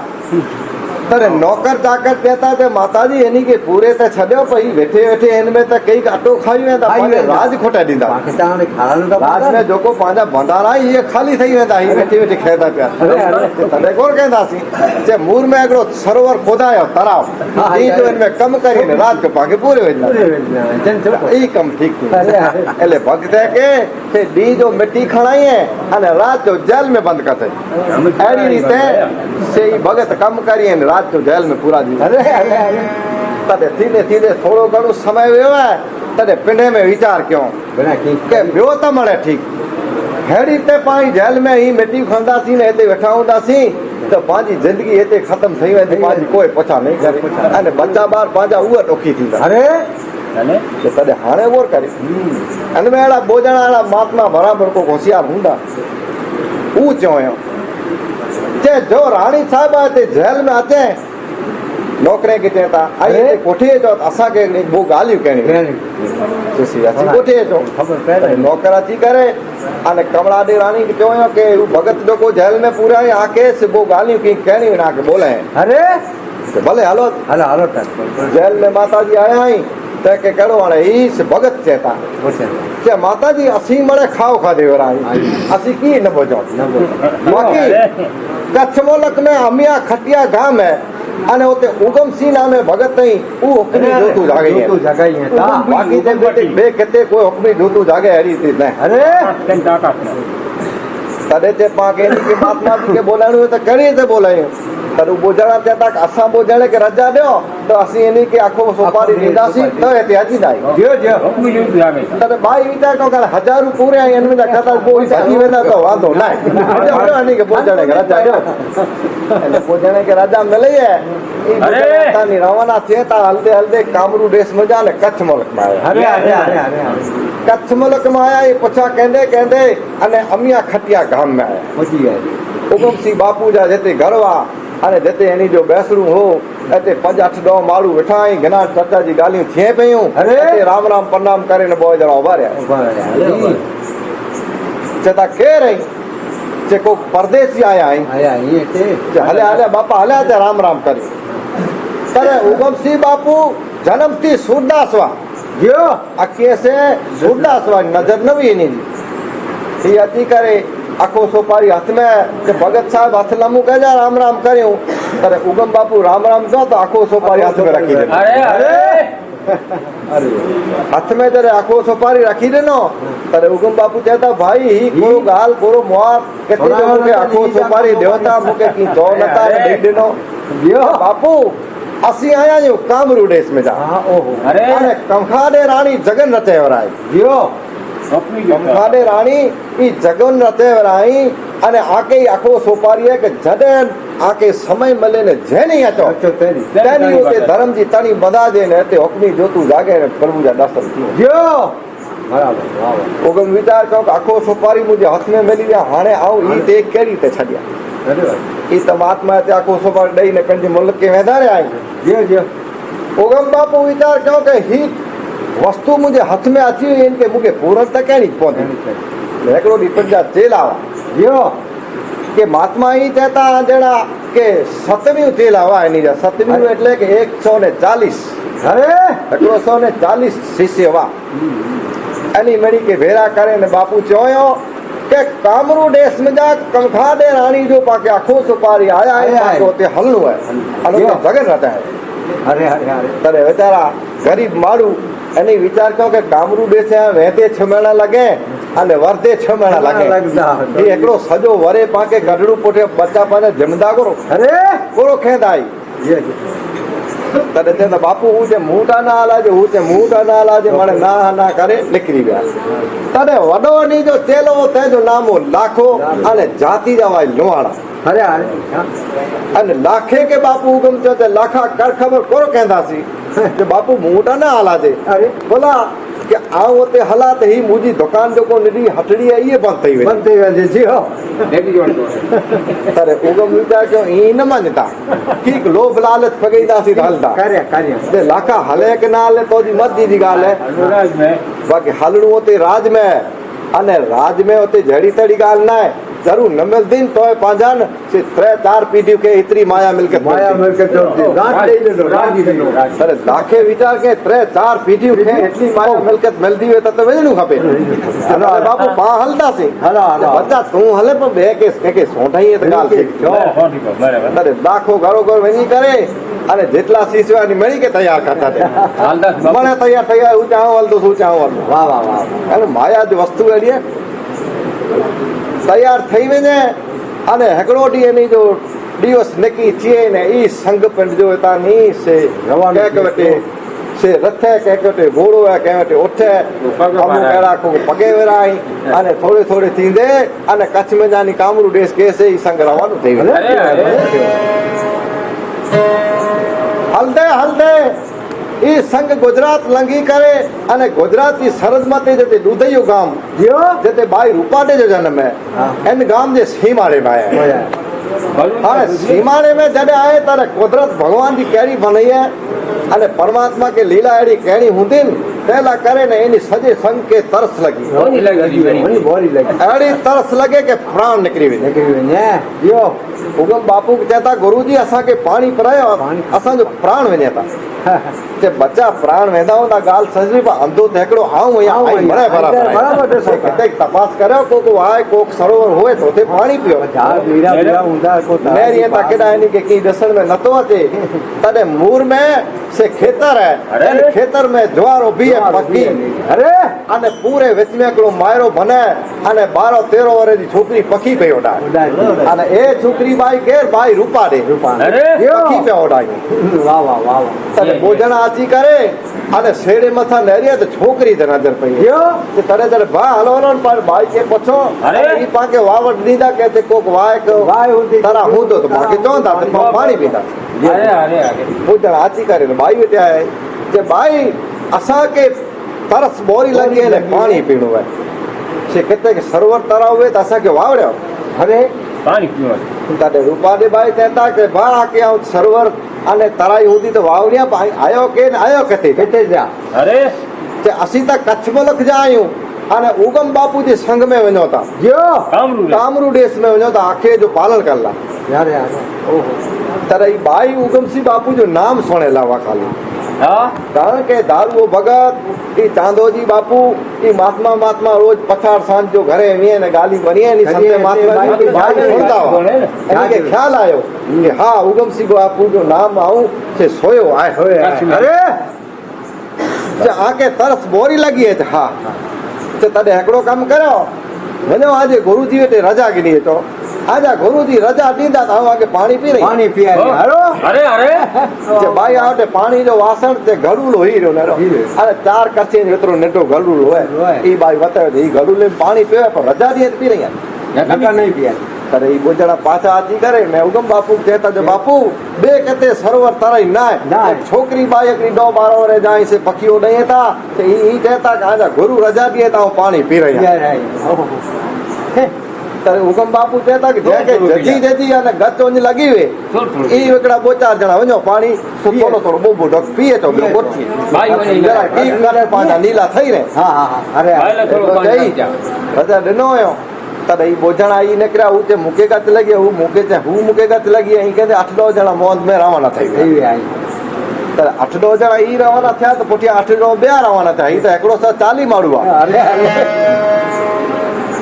तरे नौकर चाकर कहता थे माताजी एनी के पूरे ते छड्यो पई बैठे बैठे इनमें त कई आटो खाई वेंदा पाने राज खोटा दींदा पाकिस्तान ने खालन दा राज में जोको पांजा भंडारा ये खाली थई वेंदा ही बैठे बैठे खेदा पिया अरे तने कोण कहंदा सी जे मूर में एकड़ो सरोवर खोदायो तराव ई जो इनमें कम करीने रात के पाके पूरे वेंदा ई कम ठीक एले भगते के डी जो मिट्टी खणाई है अने रात जो जेल में बंद कर दे एड़ी रीते से ई भगत कम करिए रात तो जेल में पूरा दी अरे तदे धीरे धीरे थोड़ो घणो समय वियो है तदे पिंडे में विचार क्यों के बियो त मळे ठीक हेड़ी ते पाई जेल में ही मिट्टी खंदा सी ने ते वेठा हुंदा सी तो पांजी जिंदगी एते खत्म थई वेंदी पांजी कोई पछा नहीं करे अने बच्चा बार पांजा उहा टोखी थी अरे अने तदे हाणे वोर करे अन में एड़ा बोजणा वाला महात्मा बराबर को होशियार हुंदा ऊ चोयो जे जो रानी साहब आते जेल में आते नौकरे के चेता आई कोठे जो असा के वो गालियो कहनी जैसी असी कोठे जो खबर पहले नौकर अची करे अने कमलाडी रानी के चोयो के भगत जो को जेल में पूरा आके से वो गालियो की कहनी ना के बोले अरे तो भले हालो हालो हालो जेल में माताजी आया ही ते के कड़ो वाले ई से भगत चेता के माताजी असी मरे खाओ खादे वराई असी की न बोजो बाकी कच्छ मोलक में अमिया खटिया गांव है अने ओते उगम सिंह नामे भगत नहीं ऊ हुकमी जोतू जागे जोतू जगाई है ता बाकी ते बेटे बे कते कोई हुकमी जोतू जागे हरी थी ने अरे तदे ते पाके के महात्मा जी के बोलाणो तो करी ते बोलायो तरू बोजणा चेता असा बोजणे के रजा दो तो असी एनी के आखो सोपारी दीदासी तो एते अजी दाई जो जो हुकमी जोतू जागे तदे भाई विचार को कर हजारू पूरे आई एन में खाता कोई साथी वेदा तो वांधो ना जो एनी के बोजणे के रजा दो એટલે પોજાણે કે રાજા મળે એ તાની રવાના થેતા હલદે હલદે કામરૂ દેશ માં જાને કચ્છ મુલક માં આયા અરે અરે અરે કચ્છ મુલક માં આયા એ પછા કેંદે કેંદે અને અમિયા ખટિયા ગામ માં આયા પહોંચી ગયા ઉગમસિંહ બાપુ જા જેતે ગરવા અને જેતે એની જો બેસડું હો એતે 5-8 માળું વેઠાઈ ઘણા ચાચાજી ગાલિयूं थिए पयूं अरे राम राम प्रणाम કરીને બોય જણા ઉભા રહ્યા चेता के रही जे को परदेसी आया ये ते हले हले बापा हले ते राम राम करी करे उगमसिंह बापू जन्म थी सूरदासवा जो अके से सूरदासवा नजर न भी नहीं ये अति करे आखो सोपारी हाथ में के भगत साहब हाथ लमू कह जा राम राम करियो करे उगम बापू राम राम जो तो आखो सोपारी हाथ में रखी दे अरे अरे हाथ में जरे आखो सोपारी रखी देनो तरे उगम बापू कहता भाई ही कोरो गाल कोरो मुआ कहते जो मुके आखो सोपारी देवता मुके की जो नता दे देनो यो बापू असी आया जो कामरू देश में जा अरे कंखाडे रानी जगन रचेवराय यो कंखाडे रानी ई जगन रचेवराई अने आके आखो सोपारी है के जडे आके समय मले ने जेनी आचो तेनी उते धर्म जी तणी बधा दे ने ते हुकमी जोतू जागे ने प्रभु जा दर्शन थी जो बराबर ओगम विचार को आखो सोपारी मुझे हाथ में मिली गया हाने आऊ ई ते केड़ी ते छडिया ई तमात्मा ते आखो सोपारी दई ने पंजे मुल्क के वेधारे आई जो ओगम बापू विचार क्यों के ही वस्तु मुझे हाथ में अची इनके मुके पूरन तक नहीं पहुंची एकड़ो डी पंजा चेला जो के महात्मा ही कहता जड़ा के 7મી चेलावा एनी जा 7મી એટલે કે 140 अरे 140 शिष्य वा एनी मणी के भेरा करे ने बापू चोयो के कामरू देश में जा कंखाडे रानी जो पाके आखो सुपारी आया है तो हलनु है अनु जगन रहता है अरे अरे अरे तरे बेचारा गरीब मारू एनी विचार क्यों के कामरू देश वहते 6 महीना लगे अने वर्धे 6 महीना लगे ये एकड़ो सजो वरे पाके गडड़ू पोटे बच्चा पाने जमदा करो अरे कोरो खेदाई ये तरे ते बापू उजे मूटा ना आलाजे उजे मूटा ना आलाजे मने ना करे निकली गया तने वडो नी जो चेलो ते जो नामो लाखो अने जाति जवाय लोहाड़ा अरे अरे लाखे के बापू उगम चते लाखा कर खबर कोरो कहंदासी जे बापू मूटा ना आलाजे अरे बोला कि आओ ते हालात ही मुजी दुकान जो को निडी हटड़ी है ये बंद थई वे जी हो देखी जो अरे उगम विचार जो ई न मानता ठीक लोभ लालच फगईदा सी हलदा कार्य दे लाखा हले के नाल तो जी मत जी गाल है राज में बाकी हलणो ते राज में अने राज में ओते जड़ी तड़ी गाल ना है जरूर न मिल दिन तो पांजान से 3-4 पीढ़ी के इतनी माया मिलके राज दे दो राज अरे लाखे विचार के 3-4 पीढ़ी के इतनी माया मिलकत मिलदी वे त वेजणू खपे अरे बापू पा हलदा से बच्चा तू हले पर बे के सोठाई त गाल से अरे लाखो घरो घर वनी करे अरे जेटला सीसवानी मणी के तैयार करता थे मने तैयार ऊंचाओ हल तो सूचाओ वाह वाह वाह अरे माया जो वस्तु एडी है तैयार थई वने अने हकड़ो डी एनी जो दिवस नकी थिए ने ई संग पिंड जो ता नी से रवाना के वटे से रथे के वटे घोड़ो है के वटे उठे हम केड़ा को पगे वराई अने थोड़े थोड़े थींदे अने कच्छ में जानी कामरू देश के से ई संग रवानो थई वने हलदे ई संग गुजरात लंघी करे अने गुजरात की सरहद मते जते दूधयो गाम जियो जते भाई रूपाडे जो जन्म है इन गाम जे सीमाड़े में आया हाँ सीमाड़े में जडे आए तारे कुदरत भगवान की केड़ी बनाई है अने परमात्मा के लीला एड़ी केड़ी हुंदी पहला करे ने एनी सजे संग के तरस लगी एड़ी तरस लगे के प्राण निकली वे यो उगम बापू कहता गुरुजी असा के पानी परायो असा जो प्राण वने था के बच्चा प्राण वेंदा होता गाल सजरी पर अंधो देखड़ो आऊं या आई मरे बराबर से कते तपास करो को आए को सरोवर होए तो ते पानी पियो मीरा हुंदा को मेरी ता केडा एनी के की दसन में नतो अचे तने मूर में से खेतर है अरे खेतर में ज्वार उभी है पक्की अरे अने पूरे विच में एकड़ो मायरो बने अने 12-13 वर्ष दी छोकरी पकी पे ओडा अने ए छोकरी बाई केर बाई रूपा दे अरे पकी पे ओडाई वाह वाह वाह तने भोजन आची करे अने सेड़े मथा नेरिया तो छोकरी ते नजर पई यो ते तरे तरे बा हलोन पर बाई के पूछो अरे ई पाके वावट नींदा कहते कोक वाय को वाय हुंदी तारा हूं तो बाकी चोंदा ते पानी पीता अरे अरे अरे भोजन आची करे भाई बेटे आए जे भाई असा के तरस बोरी लगी है ने पानी पीणो है से कहते के सरोवर तराव वे त असा के वावड़ो अरे પાણી પીવા તારે રૂપાલીબાઈ કહેતા કે ભા કે હું સરોવર અને તરાઈ સુધી તો વાવડિયા આયો કે ને આયો કતે જા અરે તે અસી તા કચ્છ મુલક જાયું અને ઉગम बापू जे संग में वञो था જો કામરૂ कामरू देश में वञो था आखे जो पालन करला यार यार ओहो तर ई भाई उगम सिंह बापू जो नाम सुणेला हुआ खाली હા कारण के दारू भगत ई चांदोजी बापू ई महात्मा महात्मा रोज पछाड़ सांझ जो घरे वीए ने गाली बनी नी संते महात्मा जी भाई सुनता हुआ एनी के ख्याल आयो कि हाँ उगम सिंह बापू जो नाम आऊं से सोयो आए अरे जे आके तरस बोरी लगी है हाँ ते तॾहिं हिकिड़ो कमु करियो वञो आज गुरुजी वटि रजा गिनी अचो आज गुरुजी रजा ॾींदा त आगे पाणी पी रही पानी पिया हलो અરે અરે जे भाई आ वटि पाणी जो वासण ते घड़ूलो ही रहियो नरो अरे 4 कचे जेतिरो नंढो घड़ूलो है ई भाई बतायो ई घड़ूले में पाणी पियो पर रजा ॾींहं पी रही नका नहीं पिया पर ई ॿुधण पाछा अची करे मैं उगम बापू चए त जो बापू ॿिए किथे सरोवर तराई न आहे छोकिरी बाई हिकिड़ी 10-12 वरे जाई से पखियो ॾेई था त ई चए था कि आजा गुरु रजा ॾिए त पाणी पी रही आहियां तर उगम बापू चए था कि जंहिंखे जजी जजी अने गच वञ लॻी वे ई हिकिड़ा 2-4 ॼणा वञो पाणी थोरो थोरो ॿुॿो ढक पी अचो ॿियो कोठी ભાઈ વને जरा ठीक करे पंहिंजा नीला ठही रहे हाँ हाँ हाँ अरे ભાઈલા થોડો પાણી चई નાખજા रजा ॾिनो हुयो तॾहिं ई ॿुधण आई निकिरिया हू चए मूंखे गच लॻी हू मूंखे चए हू मूंखे गच लॻी ऐं कहंदे 8-10 ॼणा मौज में रवाना थी विया त 8-10 ॼणा ई रवाना थिया त पुठियां 8-10 ॿिया रवाना थिया ही त हिकिड़ो 40 माण्हू आहे अरे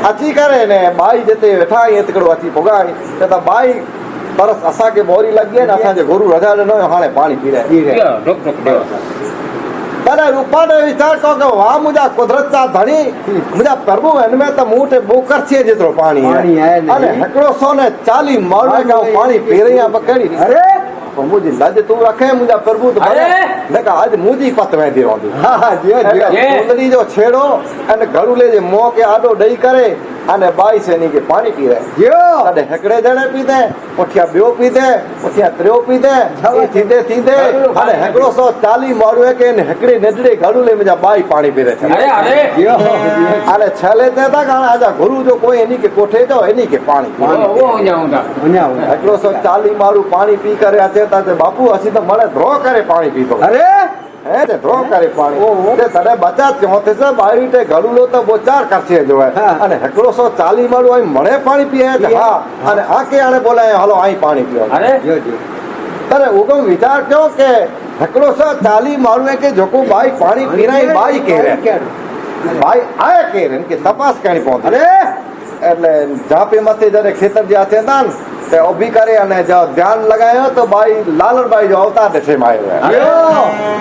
अची करे ने बाई जिते वेठा आहीं हिकिड़ो अची पुगाई त त बाई तरस असांखे मोरी लॻी आहे न असांजे गुरु रजा ॾिनो हाणे पाणी पी रहे ઢોક ઢોક દેવા तॾहिं रूपा ने वीचार कयो कि वाह मुंहिंजा कुदरत जा धणी मुंहिंजा प्रभु हिन में त मूं वटि बोकर थिए जेतिरो पाणी पाणी आहे न। अने हिकिड़ो 140 माण्हू खां पाणी पी रही आहे कहिड़ी अरे पोइ मुंहिंजी लज तूं रखे मुंहिंजा प्रभु त अरे! न का अॼु मुंहिंजी पत वेंदी रहंदी हाँ हाँ जियो जियो कुंडली जो छेड़ो अने घड़ूले जे मुंह खे आॾो ॾेई करे अने बाई सेनी खे पाणी पी रहे जियो तॾहिं हिकिड़े ॼणे पीते पुठियां ॿियो पीते पुठियां टियों पीते ई थींदे थींदे हाणे हिकिड़ो 140 माण्हू खे हिकिड़े नंढड़े घड़ूले में जा बाई पाणी पी रहे અરે અરે जियो हाणे छले चए था कि हाणे आजा गुरु जो कोई इन्ही खे कोठे जो इन्ही खे पाणी पी ઓ જાઉં તા वञा वञा हिकिड़ो 140 माण्हू पाणी पी करे अचे था त बापू असीं त मणे ध्रो करे पाणी पीतो अरे है ते ध्रो करे पाणी ते तॾहिं बचा चौथे से बाई ते घड़ूलो त बोचार करछे जो है हाँ। अने हिकिड़ो 140 माण्हू आई मणे पाणी पीए हा अने आके हाणे बोलाए हलो आई पाणी पियो અરે जियो जियो पर उगम वीचार कयो कि हिकिड़ो 140 माण्हू खे जेको बाई पाणी पीराई बाई केर भाई आया केर इनके तपास करणी पवंदी अरे એટલે ઝાપે મથે જ્યારે ખેતર જે આથે હતા ને તે ઊભી કરે અને જો ધ્યાન લગાયો તો બાઈ લાલરબાઈ જો અવતાર દેશે માં આવ્યો जियो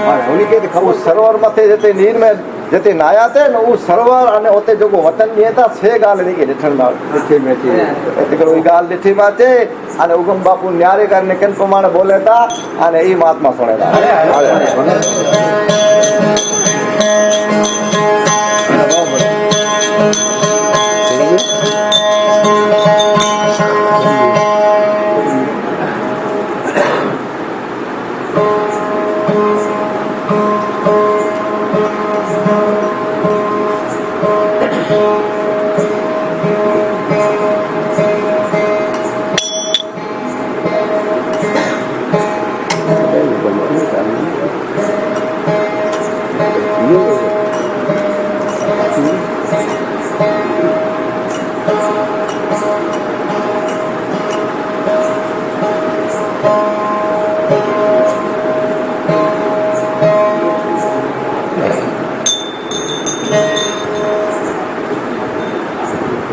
और होली के ખબર સરોવર મથે જતે નીર में जते नाया थे न उ सरोवर अने ओते जो वतन में था से गाल नहीं के ॾिठण में मीठी मीठी हिकिड़ो ई ॻाल्हि ॾिठी मां अचे अने उगम बापू न्यारे करे किन प्रमाण बोले था अने ई महात्मा सुणे था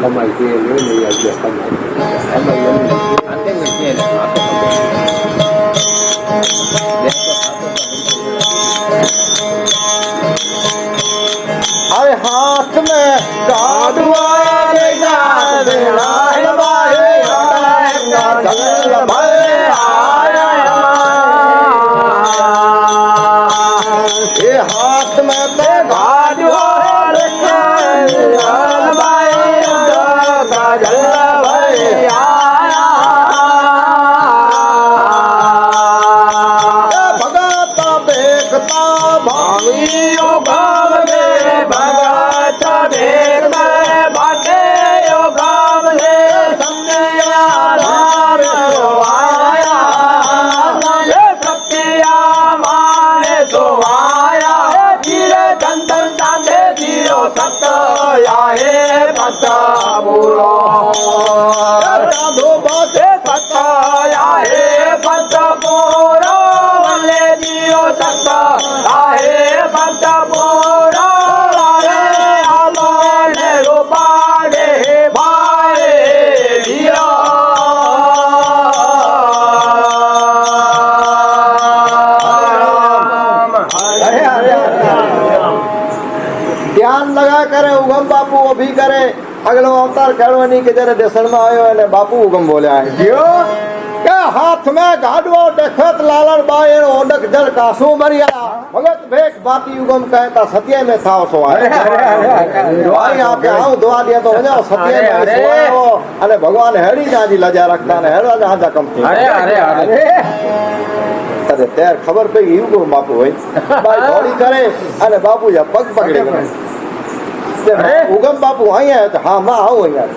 कमाई के लिए नहीं आ गया कमाई અંતે મેં કે अरे हाथ में गाडुआ रे गाडुआ है बाहे जंगल भले आया ये हाथ में ते गाडुआ रे गाडुआ बाहे जंगल भले आया अगलो अवतार कहो नहीं कि जरे देसण में आयो ने बापू हुकम बोलिया है जियो के हाथ में गाडवो देखत लालन बाए ओडक जल कासू मरिया भगत भेक बाती हुकम कहता सत्य में था सो आए भाई आके आऊं दुआ दिया तो वजो सत्य में सो अने भगवान हेड़ी जाजी लजा रखता ने हेड़ा जाजा कम थी अरे अरे अरे अरे तेर खबर पे ही को बापू होई भाई दौड़ी करे अने बापू या पग पकड़े उगम बापू आई है तो हाँ मां आओ यार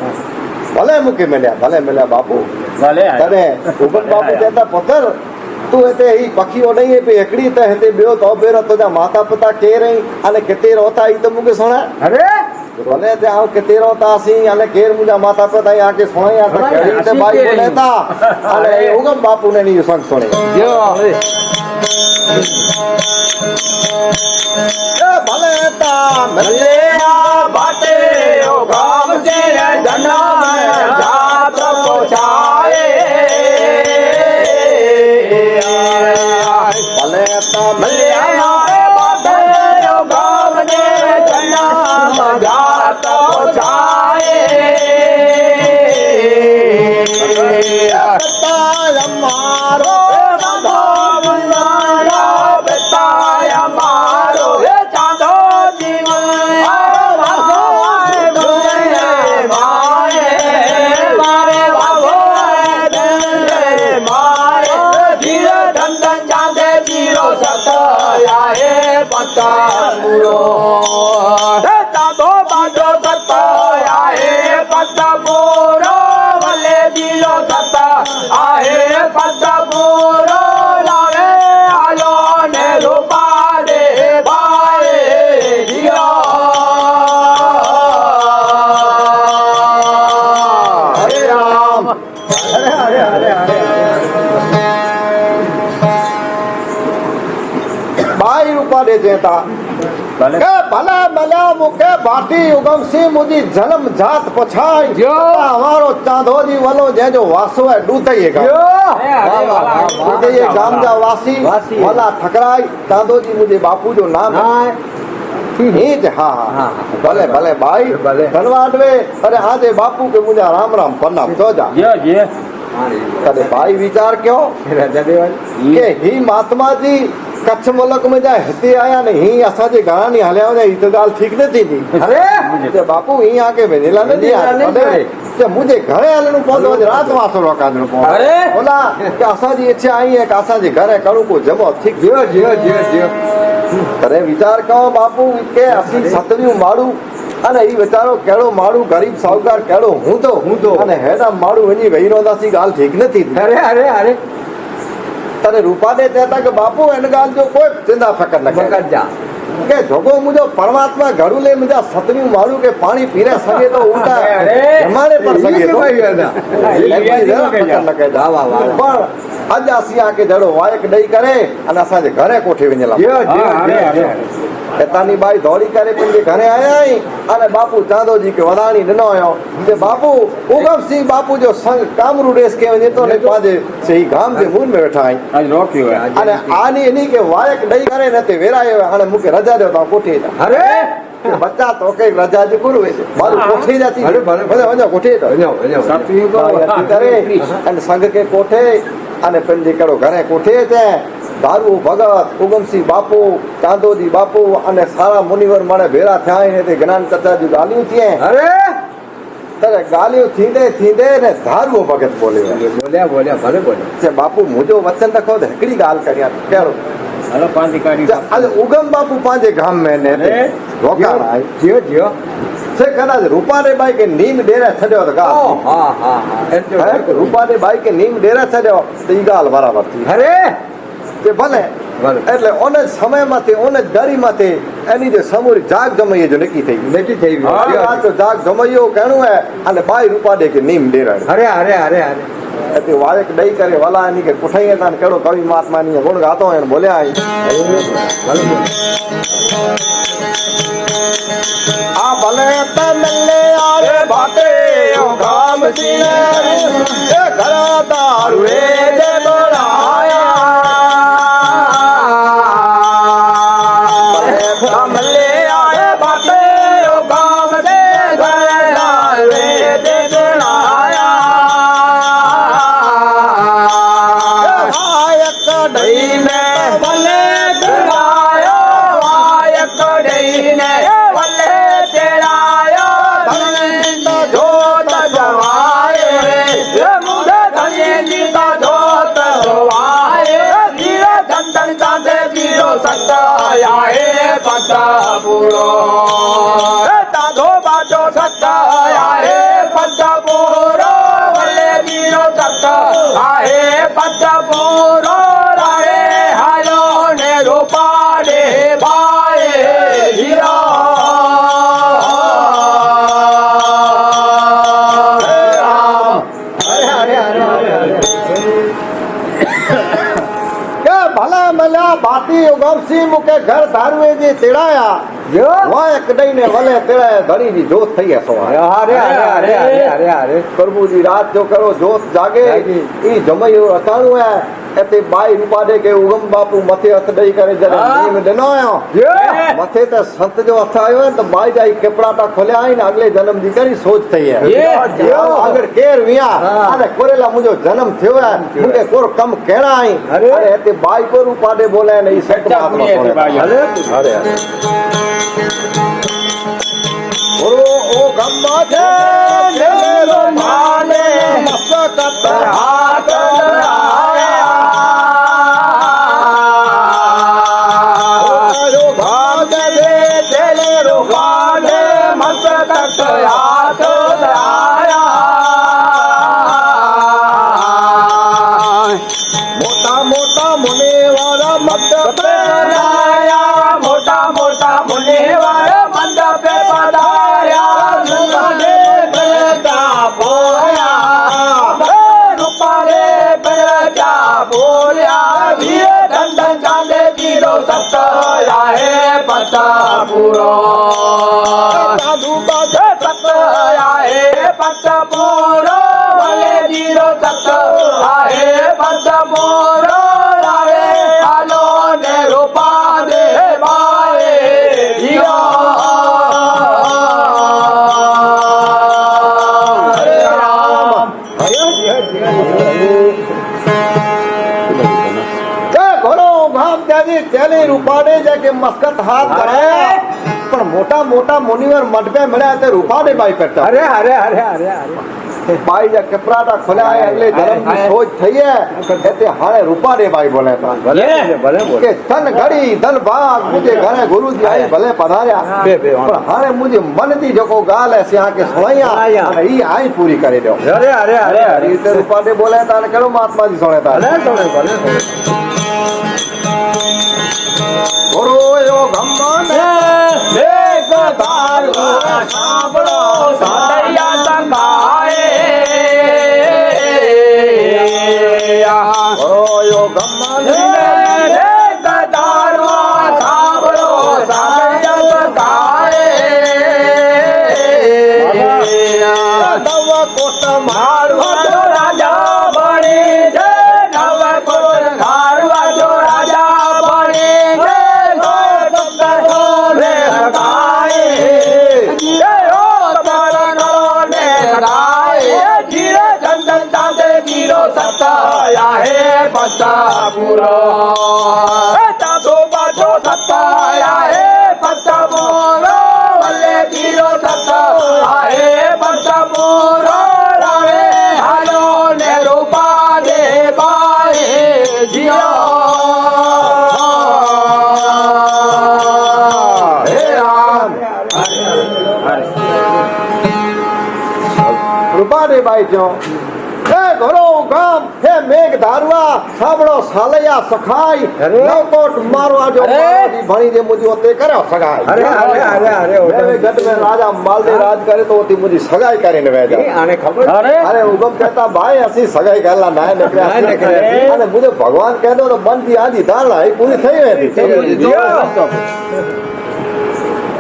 भले मुके मिलिया बापू भले तने उगम बापू कहता पुत्र तू हिते ही पखीओ नहीं है पे एकड़ी त हिते बियो तो बेरो तुजा माता पिता के रही अने किते रोता ही तो मुके सुना अरे भले ते आओ किते रोता सी अने केर मुजा माता पिता ही आके सुनाई आके केड़ी ते भाई बोलेता अने उगम बापू ने नहीं संग सुनी जो भले ता भले आ बाटे ओ गाम से जना जात पहुंचाए भले ता भले आ बाटे ओ गाम से जना जात पहुंचाए मारो भाई रूपा दे देता भले के भला भला मुके भाटी उगम सी मुजी जन्म जात पछाई जो हमारो चांदो जी वालो जे जो वासो है डूतई का डूतई ये गाम जा वासी वाला ठकराई चांदो जी मुझे बापू जो नाम है ठीक है हाँ भले भले भाई धन्यवाद वे अरे आजे बापू के मुझे राम राम प्रणाम तो जा जी कदे भाई विचार क्यों के ही महात्मा जी कच्छ मुल्क में जा हिते आया ने ही असा जे घरा नहीं हलिया वने ई तो गाल ठीक न थी अरे जे बापू ही आके भेजेला न दिया जे मुझे घरे हलनु पौंदो रात वासो रोकादनु पौंदो अरे बोला कि असा जी इच्छा आई है कि असा जे घरे करू को जमो ठीक जियो करे विचार कहो बापू के असी सतवियो माड़ू अने ई बेचारो केड़ो माड़ू गरीब साहूकार केड़ो हूं तो अने हेडा माड़ू वनी वही रोंदासी गाल ठीक न थी अरे तने रूपा दे कहता कि बापू इन गाल जो कोई चिंता फकर न कर जा के जोगो मुझो परमात्मा घड़ू ले मुझा सतवी मारू के पानी पीरे सके तो उल्टा हमारे पर सके तो न के जा पर आज असी आके जड़ो वायक दई करे अने असा जे घरे कोठे वनेला एतानी बाई दौड़ी करे पंजे घरे आया ही अने बापू चांदो जी के वदाणी दिनो आयो जे बापू उगम सिंह बापू जो संग कामरू देश के वने तो ने पाजे सही गाम जे मूल में बैठा आई आज रोक्यो है अने आनी इनी के वायक दई करे नते वेरायो हाने मुके रजा दे ता कोठे जा अरे बच्चा तो के रजा जे गुरु वे मारू कोठे जाती अरे भले वने कोठे तो वने साथी को करे अने संग के कोठे अने पंजे करो घरे कोठे ते दारू भगत उगमसिंह बापू चांदोजी बापू अने सारा मुनिवर माने भेड़ा थया ने ते ज्ञान चर्चा जी गालियूं थिए अरे तरे गालियूं थींदे ने दारू भगत बोलिया भले बोले जे बापू मुजो वचन रखो त हिकड़ी गाल करिया केड़ो हेलो पांचकारी आज उगम बापू पांजे गाम में ने रोकाण आई जियो से कदा रूपा रे बाई के नीम डेरा छड्यो त गाल हां रूपा रे बाई के नीम डेरा छड्यो त ई गाल बराबर थी अरे તે ભલે એટલે ઓને સમય માંથી ઓને દરી માંથી એની જે સમૂરી જાગ જમાઈએ જો નક્કી થઈ ગઈ આ તો જાગ જમાયો કેણું હે અને બાઈ રૂપા દે કે નીમ ડેરા અરે એટલે વાળે દઈ કરે વાલા એની કે કુઠાઈ હતા ને કેડો કવિ મહાત્મા ની ગુણ ગાતો એને બોલ્યા આ ભલે તમલે આરે બાટે ઓ ગામ સીને એ ઘરા દારૂ રે જે બોલાયા कमले आए बाटे ओ गाम दे गया આહે પત પૂરો તાધો બાજો સત આહે પત પૂરો વલે જીરો સત આહે પત પૂરો રારે હાલો ને રૂપાડે ભાઈ કે ભલા મળ્યા ભાતી ઉગમસી મુકે ઘર ધારવે જે તેડાયા વાય કડઈને વલે તેડાયા ધણીની જોત થઈ હસો પ્રભુજી રાત જો કરો જોત જાગે ઈ જમૈયો અચાણું હે એતે બાઈ રૂપાડે કે ઉગમ બાપુ મથે હથ દઈ કરે જરા નીમ દેનો આયો મથે તે સંત જો હથ આયો તો બાઈ જાઈ કપડાટા ખોલ્યા આઈ ને અગલે જન્મ દી કરી સોચ થઈ હે આગળ કેર વિયા અને કોરેલા મુજો જન્મ થયો હે મુકે કોર કમ કેણા આઈ અરે એતે બાઈ કો રૂપાડે બોલે ને ઈ સંત મહાત્મા અરે અરે ઓ ગમ્મા છે લેલો માને મસ્તક પર હાથ મોટા મોટા મુનિવાર મંડપે મોટા મોટા મુનિવાર મંડપે પધાર્યા રૂપાડે બેટા બોલ્યા રૂપાડે બેટા બોલ્યા વીર દંડન ચાંદે જીરો સત આહે પત પૂરો સાધુ બાજે સત આહે પત પૂરો વલે જીરો સત આહે પત પૂરો રારે હાલો ને રૂપાડે બાએ જીરો હરે રામ ઘોડો ગામ ત્યાંથી તેલી રૂપાડે જાકે મસ્કત હાથ કરાયા પણ મોટા મોટા મુનિવર મઢપે મળ્યા તે રૂપાડે બાઈ કરતા અરે અરે અરે અરે બાઈ જા કપરાટા ખોલ્યા અગલે ધર્મ ની સોચ થઈ હે તે હાણે રૂપાડે બાઈ બોલે ભલે ભલે કે ધન ઘડી ધન ભાગ મુજે ઘરે ગુરુજી આઈ ભલે પધાર્યા પણ હાણે મુજે મન દી જોકો ગાલ હે સ્યા કે સોયા અને ઈ આઈ પૂરી કરી દો અરે અરે અરે અરે તે રૂપાડે બોલે તાને કેલો મહાત્માજી સોણે તા ભલે સોણે ભલે ગુરુ યો ગમ્મા દેખ ધારો સાંભળો સાદૈયા સંગાએ યો ગમ્મા દેખ ધારો સાંભળો સાદૈયા સંગાએ નવ કોટ મારવા જો રાજા બની છે નવ કોટ મારવા જો રાજા બની છે પૂરો તાતો બાજો સત્તા હે પત્તા પૂરો વલે જીરો સત્તા હે પત્તા પૂરો રાવે હાલો ને રૂપા દે બાએ જીરો હે રામ રૂપા દે બાઈ જો ઘરો ગામ હે મેઘ ધારવા સાંભળો સાલૈયા સખાઈ નવકોટ મારવા જો મારવાજી ભણી જે મુજી ઓતે કર્યો સગાઈ અરે અરે અરે અરે મેં ગઢ में राजा मालदे राज करे तो ओती मुजी सगाई કરીને વેજા આને ખબર અરે ઉગમ કહેતા ભાઈ અસી સગાઈ કરલા ના નીકળ્યા અને મુજે ભગવાન કહેતો તો બનતી આજી ધારણા એ પૂરી થઈ હતી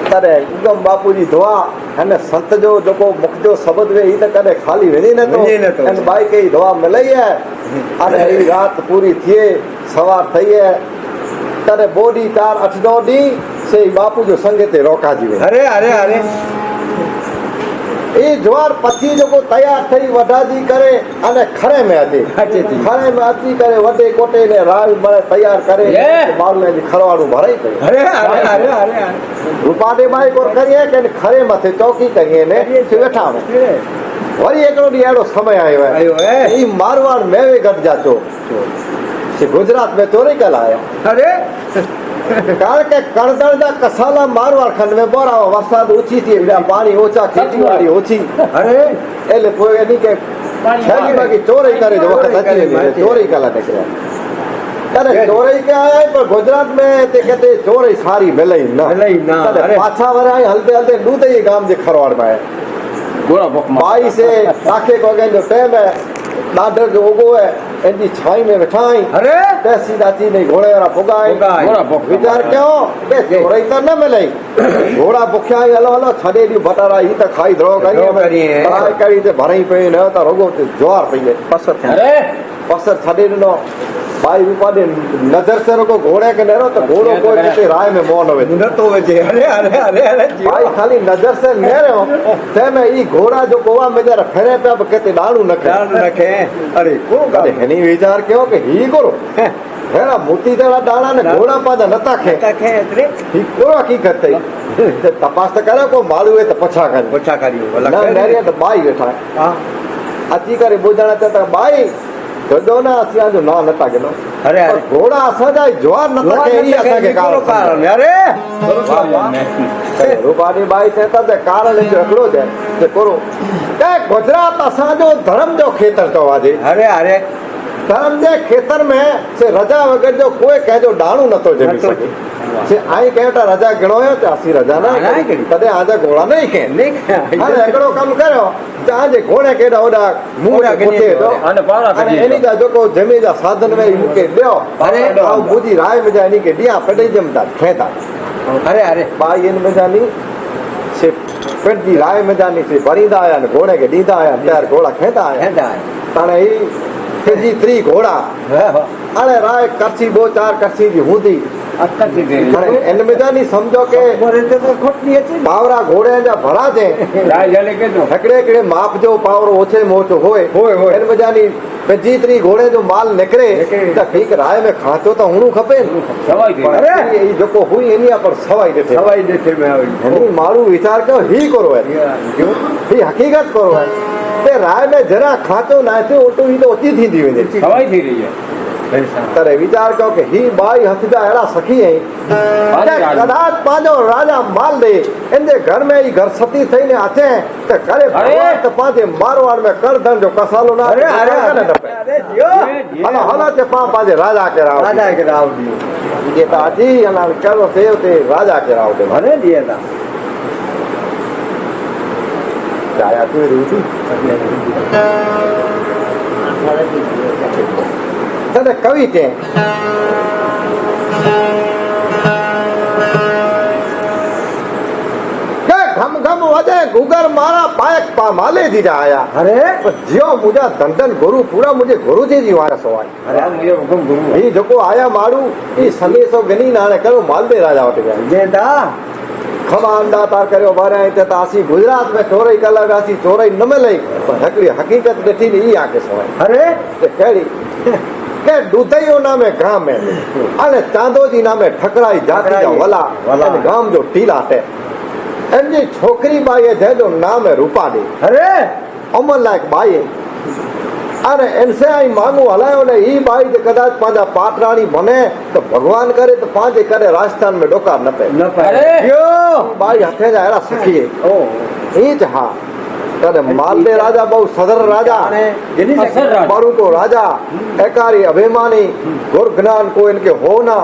તારે ઉગમ બાપુજી ધોવા અને સંત જો જોકો મુખ જો શબ્દ વે ઈ તો કદે ખાલી વેની નતો અને બાઈ કે ધોવા મળઈએ અને એ રાત પૂરી થઈએ સવાર થઈએ તારે બોડી તાર અઠનો દી સે બાપુ જો સંગતે રોકા જીવે અરે અરે અરે એ જ્વાર પછી જો તૈયાર થઈ વઢાજી કરે અને ખરે में હતી ખરે में હતી કરે વડે કોટે ને રાવ મળે તૈયાર કરે બારલે ની ખરવાડું ભરાઈ ગયું અરે અરે અરે અરે રૂપાડે બાઈ કોર કરીએ કે ખરે માથે ચોકી કરીએ ને બેઠા વળી એકડો ડીયાડો સમય આવ્યો એ મારવાડ મેવે ગઢ જાતો ગુજરાત में चोरी कल आया अरे કારણ કે કણદળના કસાલા મારવાડ ખંડ में બોરાવો વરસાદ ઓછી થી એટલે પાણી ઓછા ખેતીવાડી ઓછી અરે એટલે કોઈ એની કે છેલ્લી બાકી ચોરી કરે જો વખત હતી એની ચોરી કલા નીકળ્યા अरे चोरई के आया है पर गुजरात में ते कहते चोरई सारी मिलई ना अरे पाछा वरा हलते हलते दूध ही गांव जे खरवाड़ में है गोरा बुक बाई से ताके को गए जो टाइम है दादर जो उगो है इनकी छाई में बिठाई અરે ते सीधा ची नहीं घोड़े वाला फुगाई गोरा बुक विचार क्यों के चोरई तो न मिलई घोड़ा भुख्या ही हलो हलो छडे दी बटारा ही तो खाई द्रो करी फ्राई करी ते भरई पे न तो रोगो ते ज्वार पई पसर थे अरे पसर छडे नो भाई रूपा दे नजर से रोको घोड़े के नेरो तो घोड़ो कोई किसी राय में मोन होवे ન તો વેજે અરે અરે અરે અરે भाई खाली नजर से नेरे हो ते में ई घोड़ा जो गोवा में जरा फेरे पे अब कहते डालू न ચાલ નખે અરે કો अरे हनी विचार क्यों कि ही करो हेरा मोती तेरा डाला ने घोड़ा पादा नता खे નખે એટલે ही को हकीकत है ते तपास तो करे को मालू है तो पछा कर ઓછા કર્યું ना ભલા नेरे तो बाई बैठा હા अची करे बुझाना चाहता बाई जो ना असिया जो ना नता के नो અરે અરે घोड़ा असा जाए ज्वार नता के एरी असा के कारण અરે रूपानी बाई चेता ते कारण जो हिकिड़ो छे ते कोरो के गुजरात असांजो धर्म जो खेतर तो आजे અરે अरे धर्म जे खेतर में से रजा वगर जो कोई कंहिंजो डाणू नथो जमी नथो सके से आई कंहिं रजा गिणोयो त असीं रजा न ना गिणी। तॾहिं आजा घोड़ा न ई नहीं हाणे हिकिड़ो कमु करियो तव्हांजे घोड़े केॾा वॾा मुंहुं घोड़ा गिणी पुठे थो। हाणे पावड़ा हाणे कढी इन जा जेको जमे जा साधन में मूंखे ॾियो अरे, ऐं मुंहिंजी राय में जा इन खे ॾियां पेॾे जमदा खेदा अरे अरे बाई इन में जानी से पेट जी राय में जानी से भरींदा आया घोड़े खे ॾींदा आया तयार घोड़ा खेदा आया हेंदा हाणे ही फिजी 3 घोड़ा हाणे राय करसी 2-4 करसी जी हूंदी अटक दे हाणे इन में जानी सम्झो के मोरे ते तो खोटी अचे पावरा घोड़े जा भरा जे राय जले के तो हिकिड़े हिकिड़े माप जो पावरो ओछे मोच होए होए। इन में जानी फिजी 3 घोड़े जो माल निकिरे त ठीक राय में खांचो त हुणो खपे सवाई दे पर अरे। ई जेको हुई इन पर सवाई ॾिठे हवाई देते में आई हिनी माण्हू वीचार कयो ही करो है क्यों ही हकीकत करो है ते राय में जरा खांचो न थियो ओटो ही तो ओची थींदी वेंदी सवाई थी रही है तॾहिं वीचार कयो की ही बाई हथ जा अहिड़ा सखी आहिनि कदाच पंहिंजो राजा माल ॾे इन जे घर में ई घर सती ठही ने अचे त करे भॻवान त पंहिंजे मारवाड़ में करधन जो कसालो न अरे अरे अरे अरे जियो हलो हलो ते पाण पंहिंजे राजा खे राव राजा के राव दियो जे त अची अञा कहिड़ो थियो ते राजा खे राव ॾे भले दिए था चाया तूं रूटी तॾहिं कवि चई घम घम वजे गुगर मारा पायक पा माले जी जा आया अरे जियो मुंहिंजा धंधन गुरु पूरा मुंहिंजे गुरु जी जी वारस हुआ अरे मुझे हुकुम गुरु ही जेको आया माण्हू ही संदेशो गिनी न हाणे कयो मालदे राजा वटि विया जेदा खमा अंदा तार करियो ॿारहं हिते त असीं गुजरात में चोरई कला वियासीं चोरई न मिलई पर हिकिड़ी हक़ीक़त ॾिठी नी ई आहे के सवाइ अरे ते कहिड़ी के ॾुधई नामे गांव में हाणे चांदो जी नामे ठकराई जाति जा वला वला। इन गांव जो टीला ते इन जी छोकिरी बाई जंहिंजो नाम है रूपा ॾे अरे अमन लाइक बाई अरे इनसे आई मांगू हलायो ने ही बाई जे कदाच पंहिंजा पाटराणी बने त भॻवान करे त पंहिंजे करे राजस्थान में डोकार न पए न अरे। क्यों बाई हथे जा अहिड़ा सिखी ओ ईच हा तॾहिं मालदे राजा बहु सदर राजा हाणे गिनी असर राजा। माण्हू को राजा एकारी अभिमानी गुर ज्ञान को इनके हो ना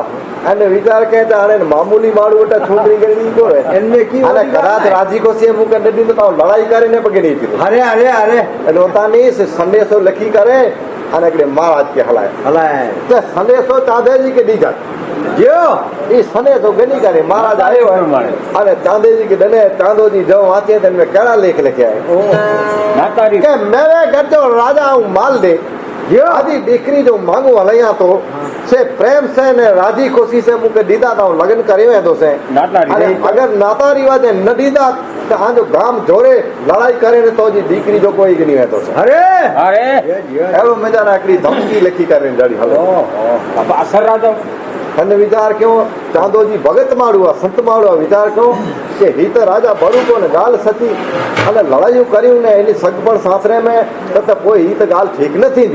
अने वीचार कहे त हाणे मामूली माण्हू वटि छोकिरी खे ॾींदो रहे इनमें की हाणे वॾी ॻाल्हि कदाच आहे? राजी को सी मूंखे न ॾींदो त लड़ाई करे न पगिनी थी अरे अरे अरे अने उतां नी संदेशो लिखी करे हाणे हिकिड़े महाराज खे हलाए हलाए त संदेशो चांदे जी खे ॾिजा जियो ई संदेशो गिनी करे महाराज आयो आहे हाणे चांदे जी खे ॾिने चांदो जी जो वाचे त हिन में कहिड़ा लेख लिखिया आहिनि ओ नातारी के मेरे घर जो राजा ऐं माल दे जियो आदि दीकरी जो मांगू हलायां तो से प्रेम से ने राजी खुशी से मूंखे ॾींदा त लगन करे वेंदो से नातारी हाणे अगरि नाता रिवाज न ॾींदा त तव्हांजो गाम जोड़े लड़ाई करे न तो जी दीकरी जो कोई गिनी वेंदो से अरे अरे अहिड़ो मुंहिंजा न हिकिड़ी धमकी लिखी करे ॾाढी हलो अब असर राजा हिन वीचार कयो ચાંદોજી ભગત માળું સંત માળું વિચાર કરો કે હિત રાજા બરુકો ને ગાલ સતી અને લડાઈઓ કર્યું ને એની સગપણ સાસરે મેં તથા કોઈ હિત ગાલ ઠીક નથી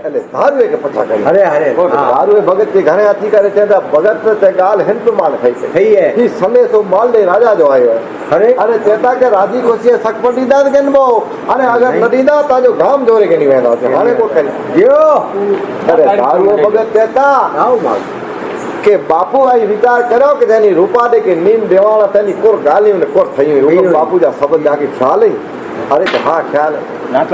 એટલે ધારું કે પછા કરી અરે અરે ધારું એ ભગત ઘરે હાથી કરે તે ભગત તે ગાલ હિન્દ માલ થઈ છે થઈ હે ઈ સંદેશો માલ દે રાજા જો આવ્યો અરે અને ચેતા કે રાજી કોશીએ સગપણ દીધા કે બહુ અને અગર ન દીધા તાજો ગામ જોરે કે નહીં વેના છે હાલે કો કરી ગયો અરે ધારું ભગત ચેતા આવ માગ કે બાપુ આ વિચાર કર્યો કે તેની રૂપા દે કે નીમ દેવાળા તેની કોર ગાલ્યું ને કોર થયું બાપુ જા શબ્દ આખી ખ્યાલ અરે કે હા ખ્યાલ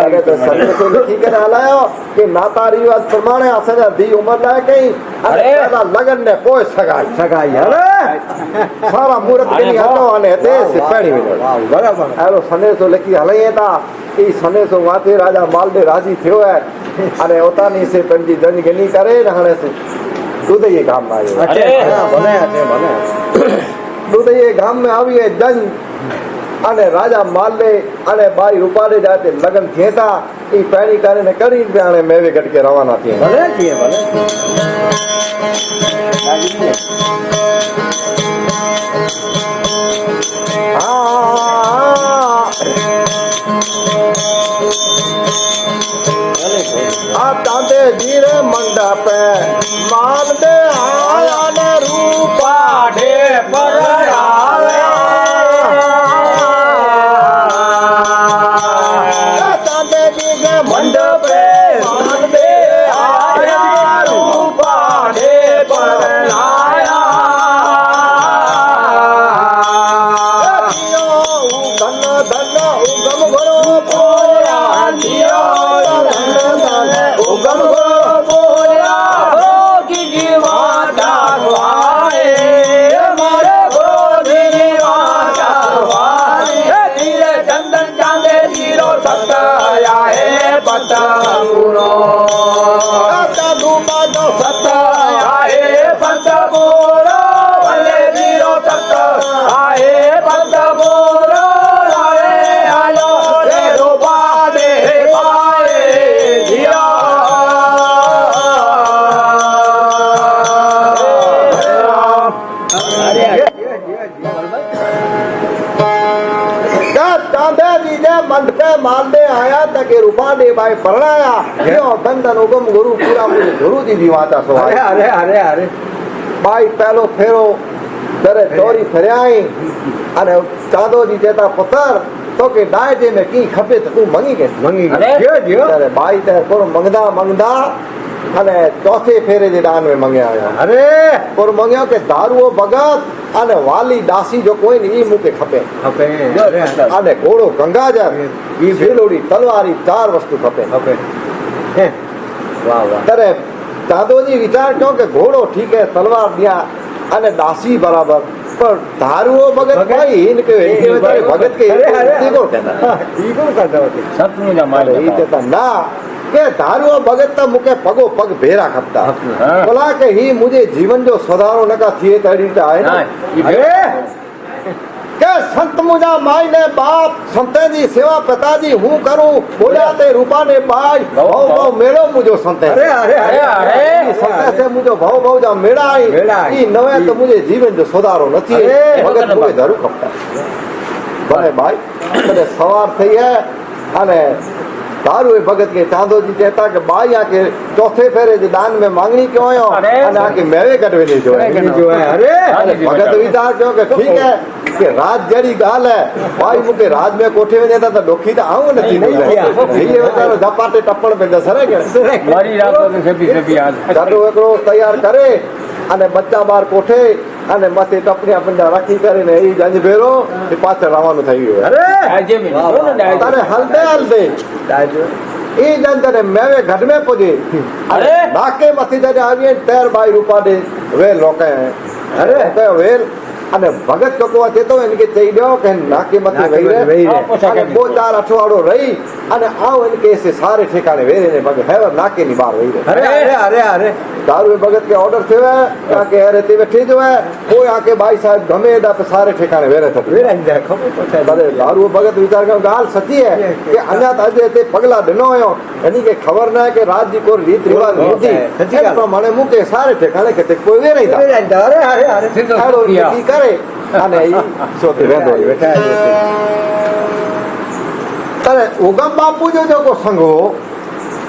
અરે તો સંદેશો લખી કરે હલાયો કે નાતા રિવાજ પ્રમાણે અસના ધી ઉંમર લાય કઈ અરે પેલા લગન ને કોઈ સગાઈ સગાઈ અરે સારા મુહૂર્ત કરી હતો અને તે સિપાણી વિનો બરાબર આરો સંદેશો લખી હલાઈ હતા એ સંદેશો વાતે રાજા માલદે રાજી થયો હે અને ઓતાની સે તંજી દંજ ગની કરે ને હણે દુધઈએ ગામ માં આવ્યો ભલે ભલે દુધઈએ ગામ માં આવી જંગ અને રાજા માલદે અને બાઈ રૂપાડે જાતે લગ્ન થયેતા એ પેણી કરીને કરી અને મેવે ગટકે રવાના થયા ભલે છીએ ભલે આ તાંતે જીરે મંડપ માલ દે આયા ને રૂપાડે પર તાંતે જીરે મંડપ માલ દે આયા રૂપાડે પર मालदे आया तक रूपाडे बाई परणाया यो बंधन उगम गुरु पूरा पूरी गुरु जी दीवाता सो अरे अरे अरे अरे बाई पहलो फेरो दरे चोरी फरियाई अने चांदोजी जेता पुत्र तो के डायजे में की खपे तो तू मंगी के जियो जियो अरे बाई ते कोर मंगदा मंगदा अने चौथे फेरे जे दान में मंगे आया अरे कोर मंग्यो के दारूओ भगत अने वाली दासी जो कोई नहीं मुके खपे खपे अने घोड़ो गंगाजर ई भेलोड़ी तलवारी चार वस्तु खपे वाह वाह तरे चांदोजी विचार क्यों के घोड़ो ठीक है तलवार दिया अने दासी बराबर पर दारूओ भगत भाई इनके भगत के को कहता ई को करता होती सतनु जा मार ई कहता ना के दारूओ भगत तो मुके पगो पग भेरा खपता बोला के ही मुझे जीवन जो सुधारो नका थिए तड़ी आए ना अरे के संत मुझा माई ने बाप संते जी सेवा पिताजी हूँ करूँ बोला ते रूपा ने बाई भाव भाव मेड़ो मुझो संते अरे अरे अरे अरे संते से मुझो भाव भाव जा मेड़ा आई नवे तो मुझे जीवन जो सुधारो नथी भगत मुझे धरू खपता भले भाई कदे सवार थई है अने दारू भगत के चांदोजी कहता कि बाई आके चौथे फेरे जे दान में मांगनी क्यों आयो अने आके मेवे कटवे नहीं जो है अरे भगत विचार क्यों कि ठीक है कि राज जड़ी गाल है भाई मुके राज में कोठे में देता तो डोखी तो आऊं नथी ये बेचारो झपाटे टप्पण पे दसरे के मारी रातो तो सभी सभी आज जाडो एकड़ो तैयार करे अने बच्चा बार कोठे अने मथे टपणिया पंजा रखी करे ई जंज भेरो ते पाछळ रवानो થઈ ગયો अरे આજે में तारे हलदे हलदे ई जंज ने मेवे घट में पुजे अरे नाके मथे जने आवी तेर बाई रूपा दे वे लोके अरे तो वेल अने भगत चको अचे तो इनके चई दियो के नाके मथे वेई रे बो चार अठवाड़ो रही अने आओ इनके से सारे ठिकाने वेरे ने भगत है नाके नी बार वेई रे अरे अरे अरे अरे दारू भगत के ऑर्डर थे हुए आके रहते बैठे जो है कोई आके भाई साहब गमे एडा पे सारे ठिकाने वेरे थे अरे दारू भगत विचार कर गाल सची है कि अन्या अजे ते पगला दिनो हो यानी के खबर ना है कि राज जी को रीत रिवाज होती है तो माने मुके सारे ठिकाने के कोई वे नहीं था अरे अरे अरे अरे की करे अने ई सोते वेंदो बैठा अरे उगम बापू जो संगो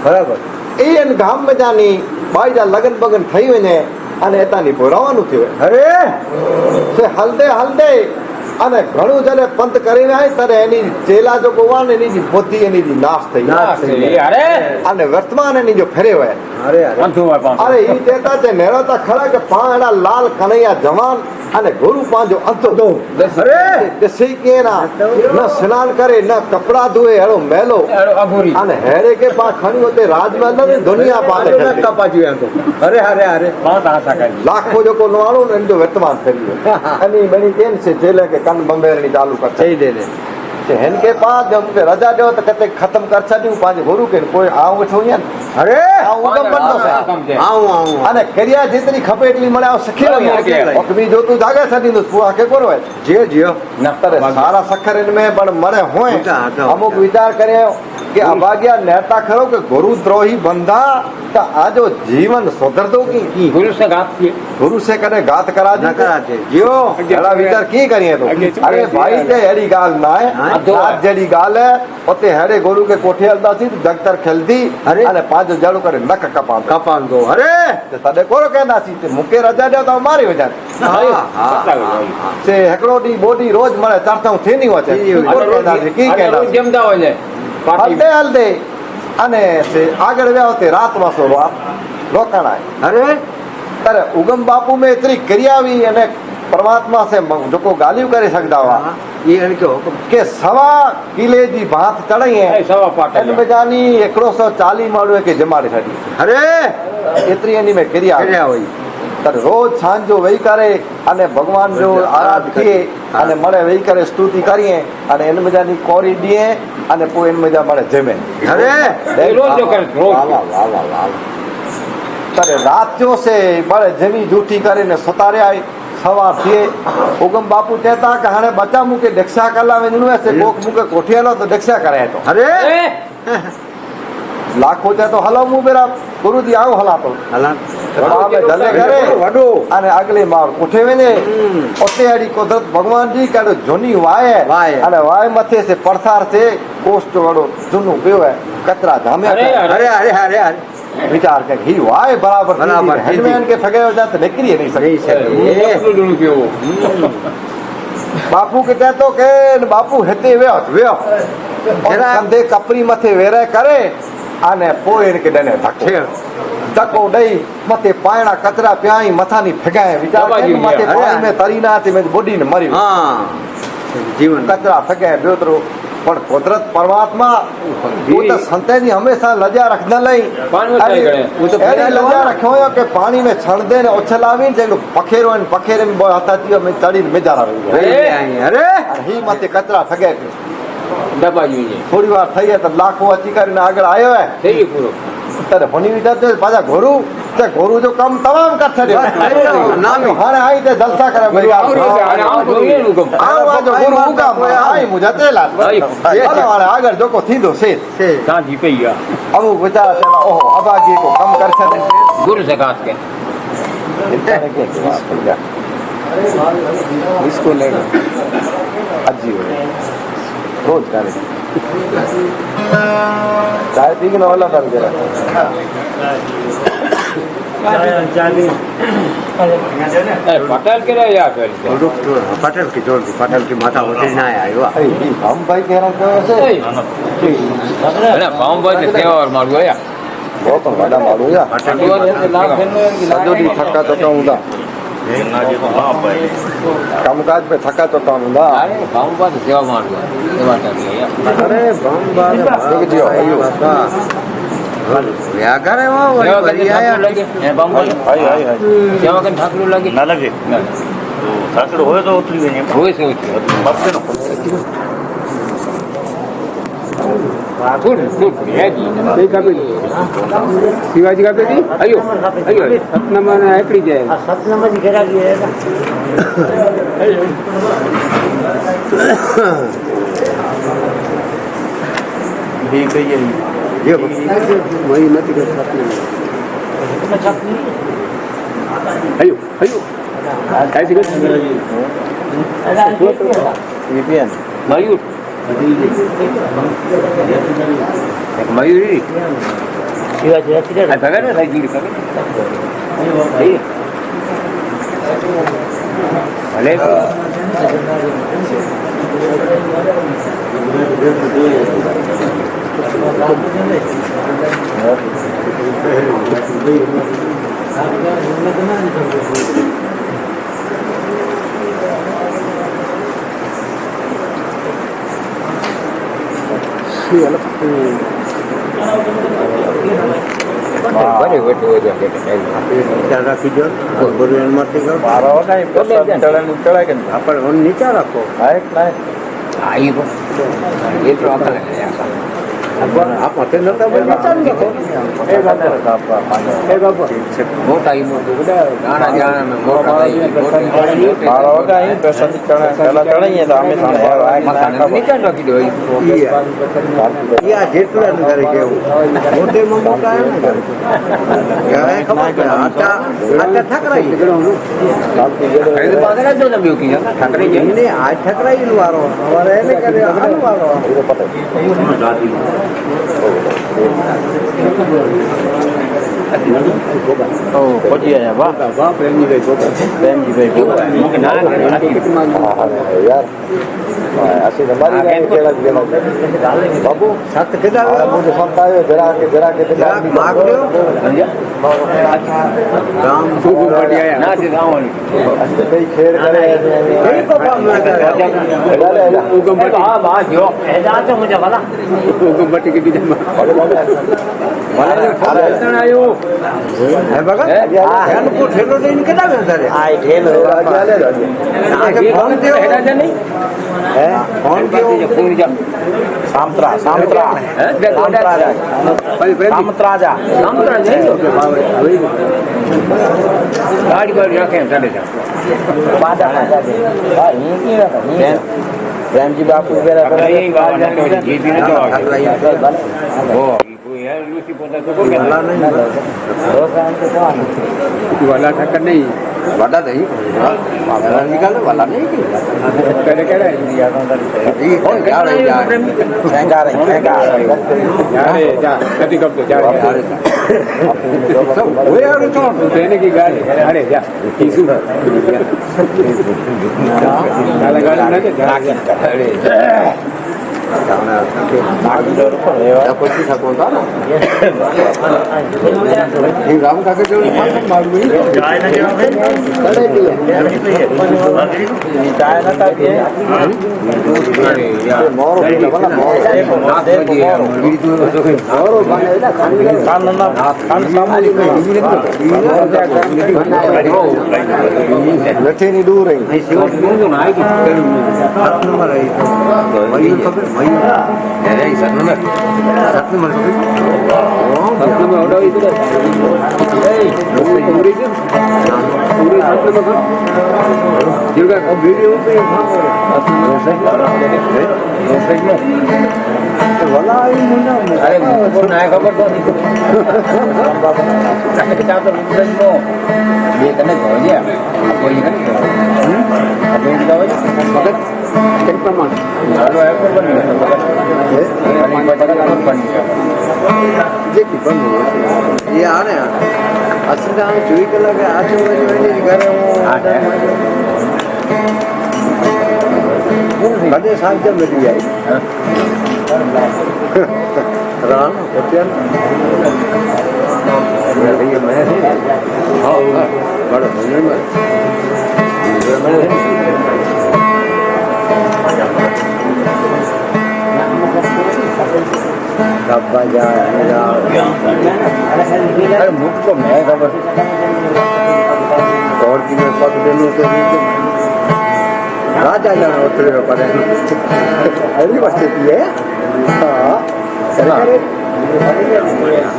बराबर इन गाम में जानी भाई जा लगन बगन थई वने अने एतानी पोरावानु थयो अरे से हलदे हलदे अने घणो जने पंत करी आए तरे एनी चेला जो गोवान एनी जी बुद्धि एनी जी नाश थई अरे अने वर्तमान एनी जो फेरे है अरे अरे ई देता ते नेरो ता खड़ा के पाणा लाल कन्हैया जवान अने गुरु पांजो अंत दो अरे देसी के ना न स्नान करे न कपड़ा धोए हेड़ो मेलो अघोरी अने हेरे के पा खणी होते राजमहल में दुनिया पाते कपाजी तो अरे अरे अरे बात आशा करी लाखों जो को नवाणो ने जो वर्तमान फेरी अनी बनी केन से जेल के कन बंबेरनी चालू कर सही दे दे से हन के पास जब के रजा दो तो कते खत्म कर छदियो पांच गुरु के कोई आऊ वठो या अरे आऊ उगम बंदो से आऊं अने करिया जितनी खपे એટલી મળે આ સખી હોય ઓકમી જો તું જાગે છદી નો પુઆ के कोरो है जियो जियो नफ्तर सारा सखर इनमें बड़ मरे होए अमुक विचार करे कि अभाग्या नेता खरो के गुरु द्रोही बंदा तो आजो जीवन सुधर दो की गुरु से घात किए गुरु से करे गात करा दी कराते जियो एड़ा विचार की करिए तो अरे भाई ते एड़ी गाल ना है आज जेड़ी गाल है ओते हेड़े गुरु के कोठे हलदा सी जगतर खेलदी अरे पांचो जड़ो करे नक कपान दो अरे तदे कोरो कहना सी ते मुके रजा दे तो मारी हो जाए से हेकड़ो दी बोडी रोज मळे चरताऊ थेनी होचे कोरो कहना सी की कहना जमदा हो जाए हलदे हलदे अने से आगळ व्या होते रात वासो रोकण आए अरे तर उगम बापू में इतनी क्रियावी अने परमात्मा से जो गालियों करे सकदा हुआ ये इनके हुक्म के सवा किले जी बात चढ़ई है सवा पाट इन में जानी 140 माण्हू के जमाड़े छड़ी अरे एतरी एनी में क्रिया हुई तर रोज सांजो वही करे अने भगवान जो आराध किए अने मळे वही करे स्तुति करिए अने इन में जानी कोरी दिए अने पो इन में जा मळे जमे अरे रोज जो करे रोज वाह वाह वाह वाह तर रात जो से मळे जमी झूठी करे ने सतारे आई सवार थिए उगम बापू कहता कि हाणे बच्चा मुके दीक्षा कला वेंदो है से कोक मुके कोठी हलो तो दीक्षा करे तो अरे लाखो ते तो हलो मु बेरा गुरु जी आओ हला तो हला में जले करे वडो अने अगले मार उठे वेने ओते अड़ी कुदरत भगवान जी काडो जोनी वाए अने वाए मथे से परसार से कोष्ट वडो जुनू पियो है कचरा धामे अरे अरे अरे अरे अरे विचार कर ही वाए बराबर हेडमैन के ठगे हो जाते निकली नहीं सकती बापू के तो के बापू हेते वेयो कंधे कपरी मथे वेरे करे आने पोइन के डने धके धक्को दई मथे पायणा कचरा प्याई मथानी फेगाए विचार कर मथे पानी में तरीना ते में बॉडी ने मरी हां जीवन कचरा फेगाए बेतरो पण कुदरत परमात्मा वो तो संते जी हमेशा लजा रखना लई वो तो एडी लजा रखो के पानी में छण दे ने उछलावी जे पखेरो ने पखेरे में हताती में चढ़ी में जा रही अरे ही मथे कचरा फेगे दबा जी थोड़ी बार थई है तो लाखों अची करने आगे आयो है सही पूरो तर होनी विचार ते पाजा गुरु ते गुरु जो काम तमाम कर छड़े नाम हाने आई ते जलसा करे परिवार आओ जो गुरु का आई मुझे तेला चलो हाने आगे जो को थींदो से ता जी पईया अब विचार से ओहो अबागी को कम कर छड़े गुरु से काट के इसको ले अजी रोज करे चाय पी के ना वाला कर जरा पटेल के रे या फिर पटेल की जोड़ दी पटेल की माथा होती ना आयो हम भाई कह रहा है ना पाऊं भाई ने और मारू या बहुत बड़ा मारू या सदो दी थका तो कहूंगा कामकाज में थका तो कहूंगा अरे पाऊं भाई सेवा मारू सेवा कर लिया अरे बम देख जियो या करे वो बढ़िया है लगे ए पाऊं भाई हाय सेवा कर ठाकुर लगे ना लगे तो ठाकुर होए तो उतरी वेने होए से उतरी बाप के કઈ કાપી દી શિવાજી કાપી દી અયો સતનામાં એકડી જાય સતનામાંથી ઘેરા ગયા મહી નથી કે અયો કાંઈ શીખે મયુર મયુરી શિવાજી રાખી દે ભગત ને થઈ ગયું ભલે રાખી દો નીચા રાખો ઠકરાઈ વારો પહોંચી ગયા વાહ પ્રેમજીભાઈ યાર આશી તમારી બાબુ સત કેટલા મુझे संत आयो जरा के માગ લ્યો રામ ના તે ગાવાની कई खेड़ करे હા બસ જો એજા તો મુજે વાલા ઉગમ બટી કે બીજા આવ્યો હે ભગત એનો કો ઠેલો લઈને કેટલા વેચારે આ ઠેલો ફોન દેવો હે ફોન દેવો સામત્રા સામત્રા સામત્રાજા ગાડી બાડી રાખે એમ ચાલે છે પાદા પાદા દે હા ઈ કે પ્રેમજી બાપુ વેરા કરે એ ગાડી જીતી નતો ઓ કોઈ યાર લૂસી પોતા તો કોઈ વાલા નહીં વાલા ઠક્કર નહીં વાડા નહીં વાલા નિકાલે વાલા નહીં કરે કરે કોણ ગાડે યાર સંગારે સંગારે યાર જા કદી કબતો જા ઓય આરો તો તેને કી ગાડે અરે જા કીસુ ગાલે ગાલે ના કે જા અરે પછી શકું था ना राम काका जो નથી દૂર ये आ रहे हैं असली दाम चोरी कर लगे आज घर बड़े साल जब मिल जाए राम बड़ा डब्बा जाए मुझको मैं खबर और की पग देने के राजा जाना उतरे पड़े अरे बच्चे की है हाँ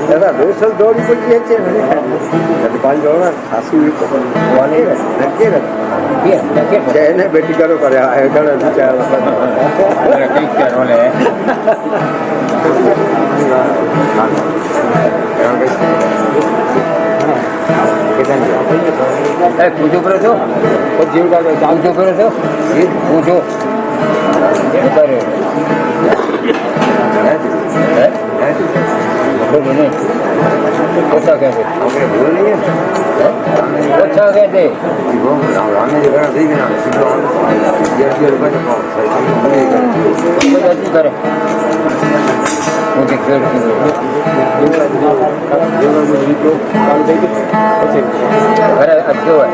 દાદા દોસલ દોડી પડી છે ને પાંચ દોડા ખાસી એને બેટી કરો કર્યા ઘણા વિચાર પૂછો પડે છો જીવ પૂછો પડે છો પૂછો ઓછા કહે છે ઓછા કહે છે કરે ઓકે ખેડ અરે કેવાય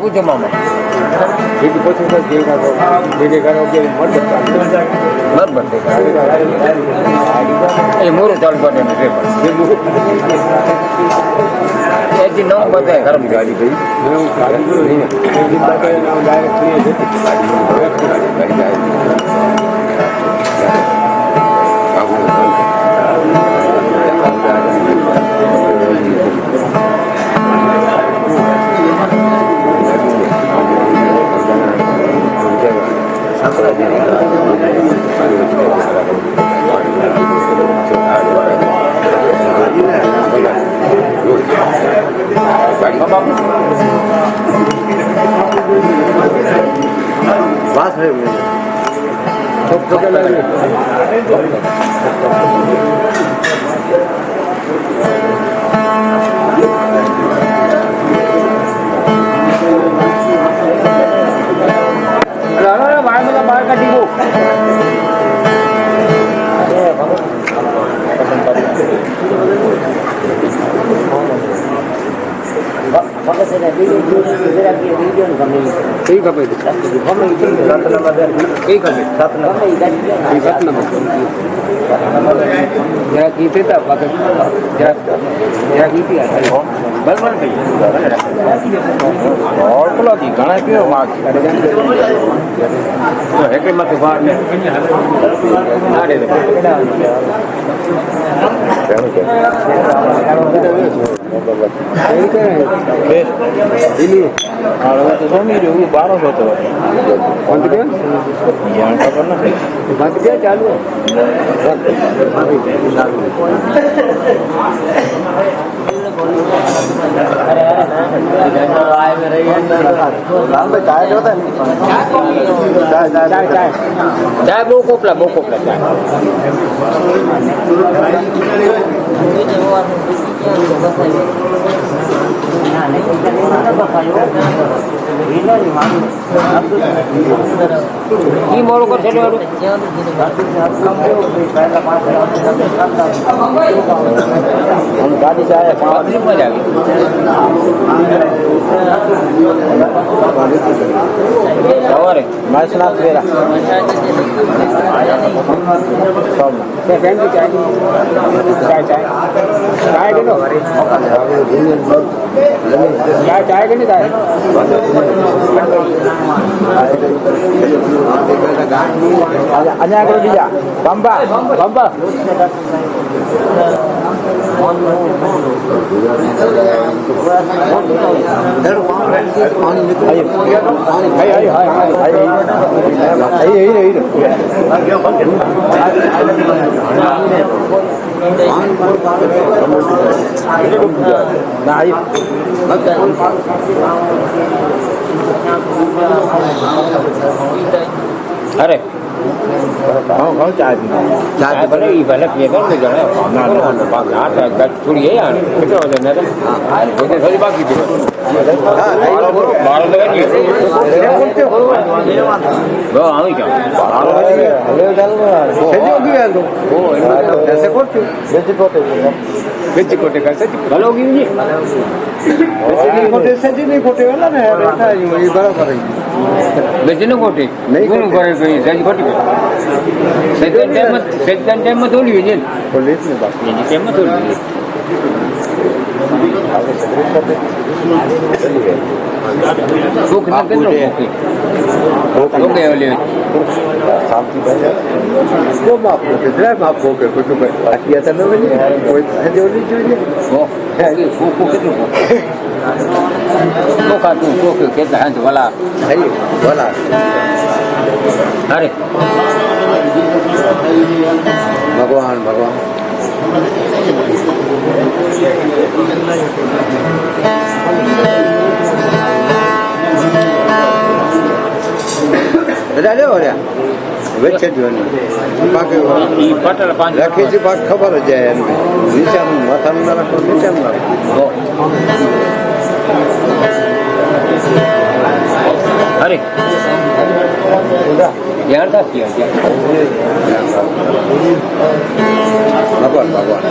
પૂછો મામા બરાબર એ મોરું ચાલુ કરે ને પેપર એથી નવ બધાય ગરમ ગાડી ગઈ બસ હે બહાર કાઢી દો ठीक है भाई ठीक है 7 नंबर जरा कीते था जरा कीती बलबल भाई और बोला कि घणा पियो मार्क्स तो हेके मत बाहर ने Nade ini kalau itu suami dia baru foto kau tu yang kapan nak mati dia चालू चाय जो था चाय बो कोपला चाय ये मोड़ कर चले वालों हम गाड़ी से आए पाँच मजा आ गई और मैचना तेरा चाय किलो चाय के नहीं चाय अन्य करो दिया बम्बा अरे कौन चाय भले ही भले पिए तो जने ना हाथ थोड़ी है यार कितना हो जाए ना तो थोड़ी बाकी थी बारह लगा नहीं वो आऊँ क्या बेची कोटे का सच भलो होगी मुझे सजी नहीं कोटे वाला ना रहता है ये बराबर है बेचने कोटे नहीं करे कोई सच कोटे सेकंड टाइम में थोड़ी हुई जेल पुलिस ने बात ये टाइम में थोड़ी हुई सुख न कर लो ઓકે ઓલી શાંતિ ભાઈ કો માફ કેટલા માફ કે બધું બાકી હતા ન બની કોઈ હજી ઓલી જોઈએ ફૂકું કેટલું ચોખા તું ચોખ્યું કેટલા હાંજ વલા થઈ બોલા અરે ભગવાન ભગવાન બધા લેવો રહ્યા વચ્ચે જ બાકી ઈ પટલ પાંચ રાખી છે પાક ખબર જ જાય એમ નીચાનું માથાનું ના રાખો નીચાનું ના રાખો અરે યાર થા ક્યાં ભગવાન ભગવાન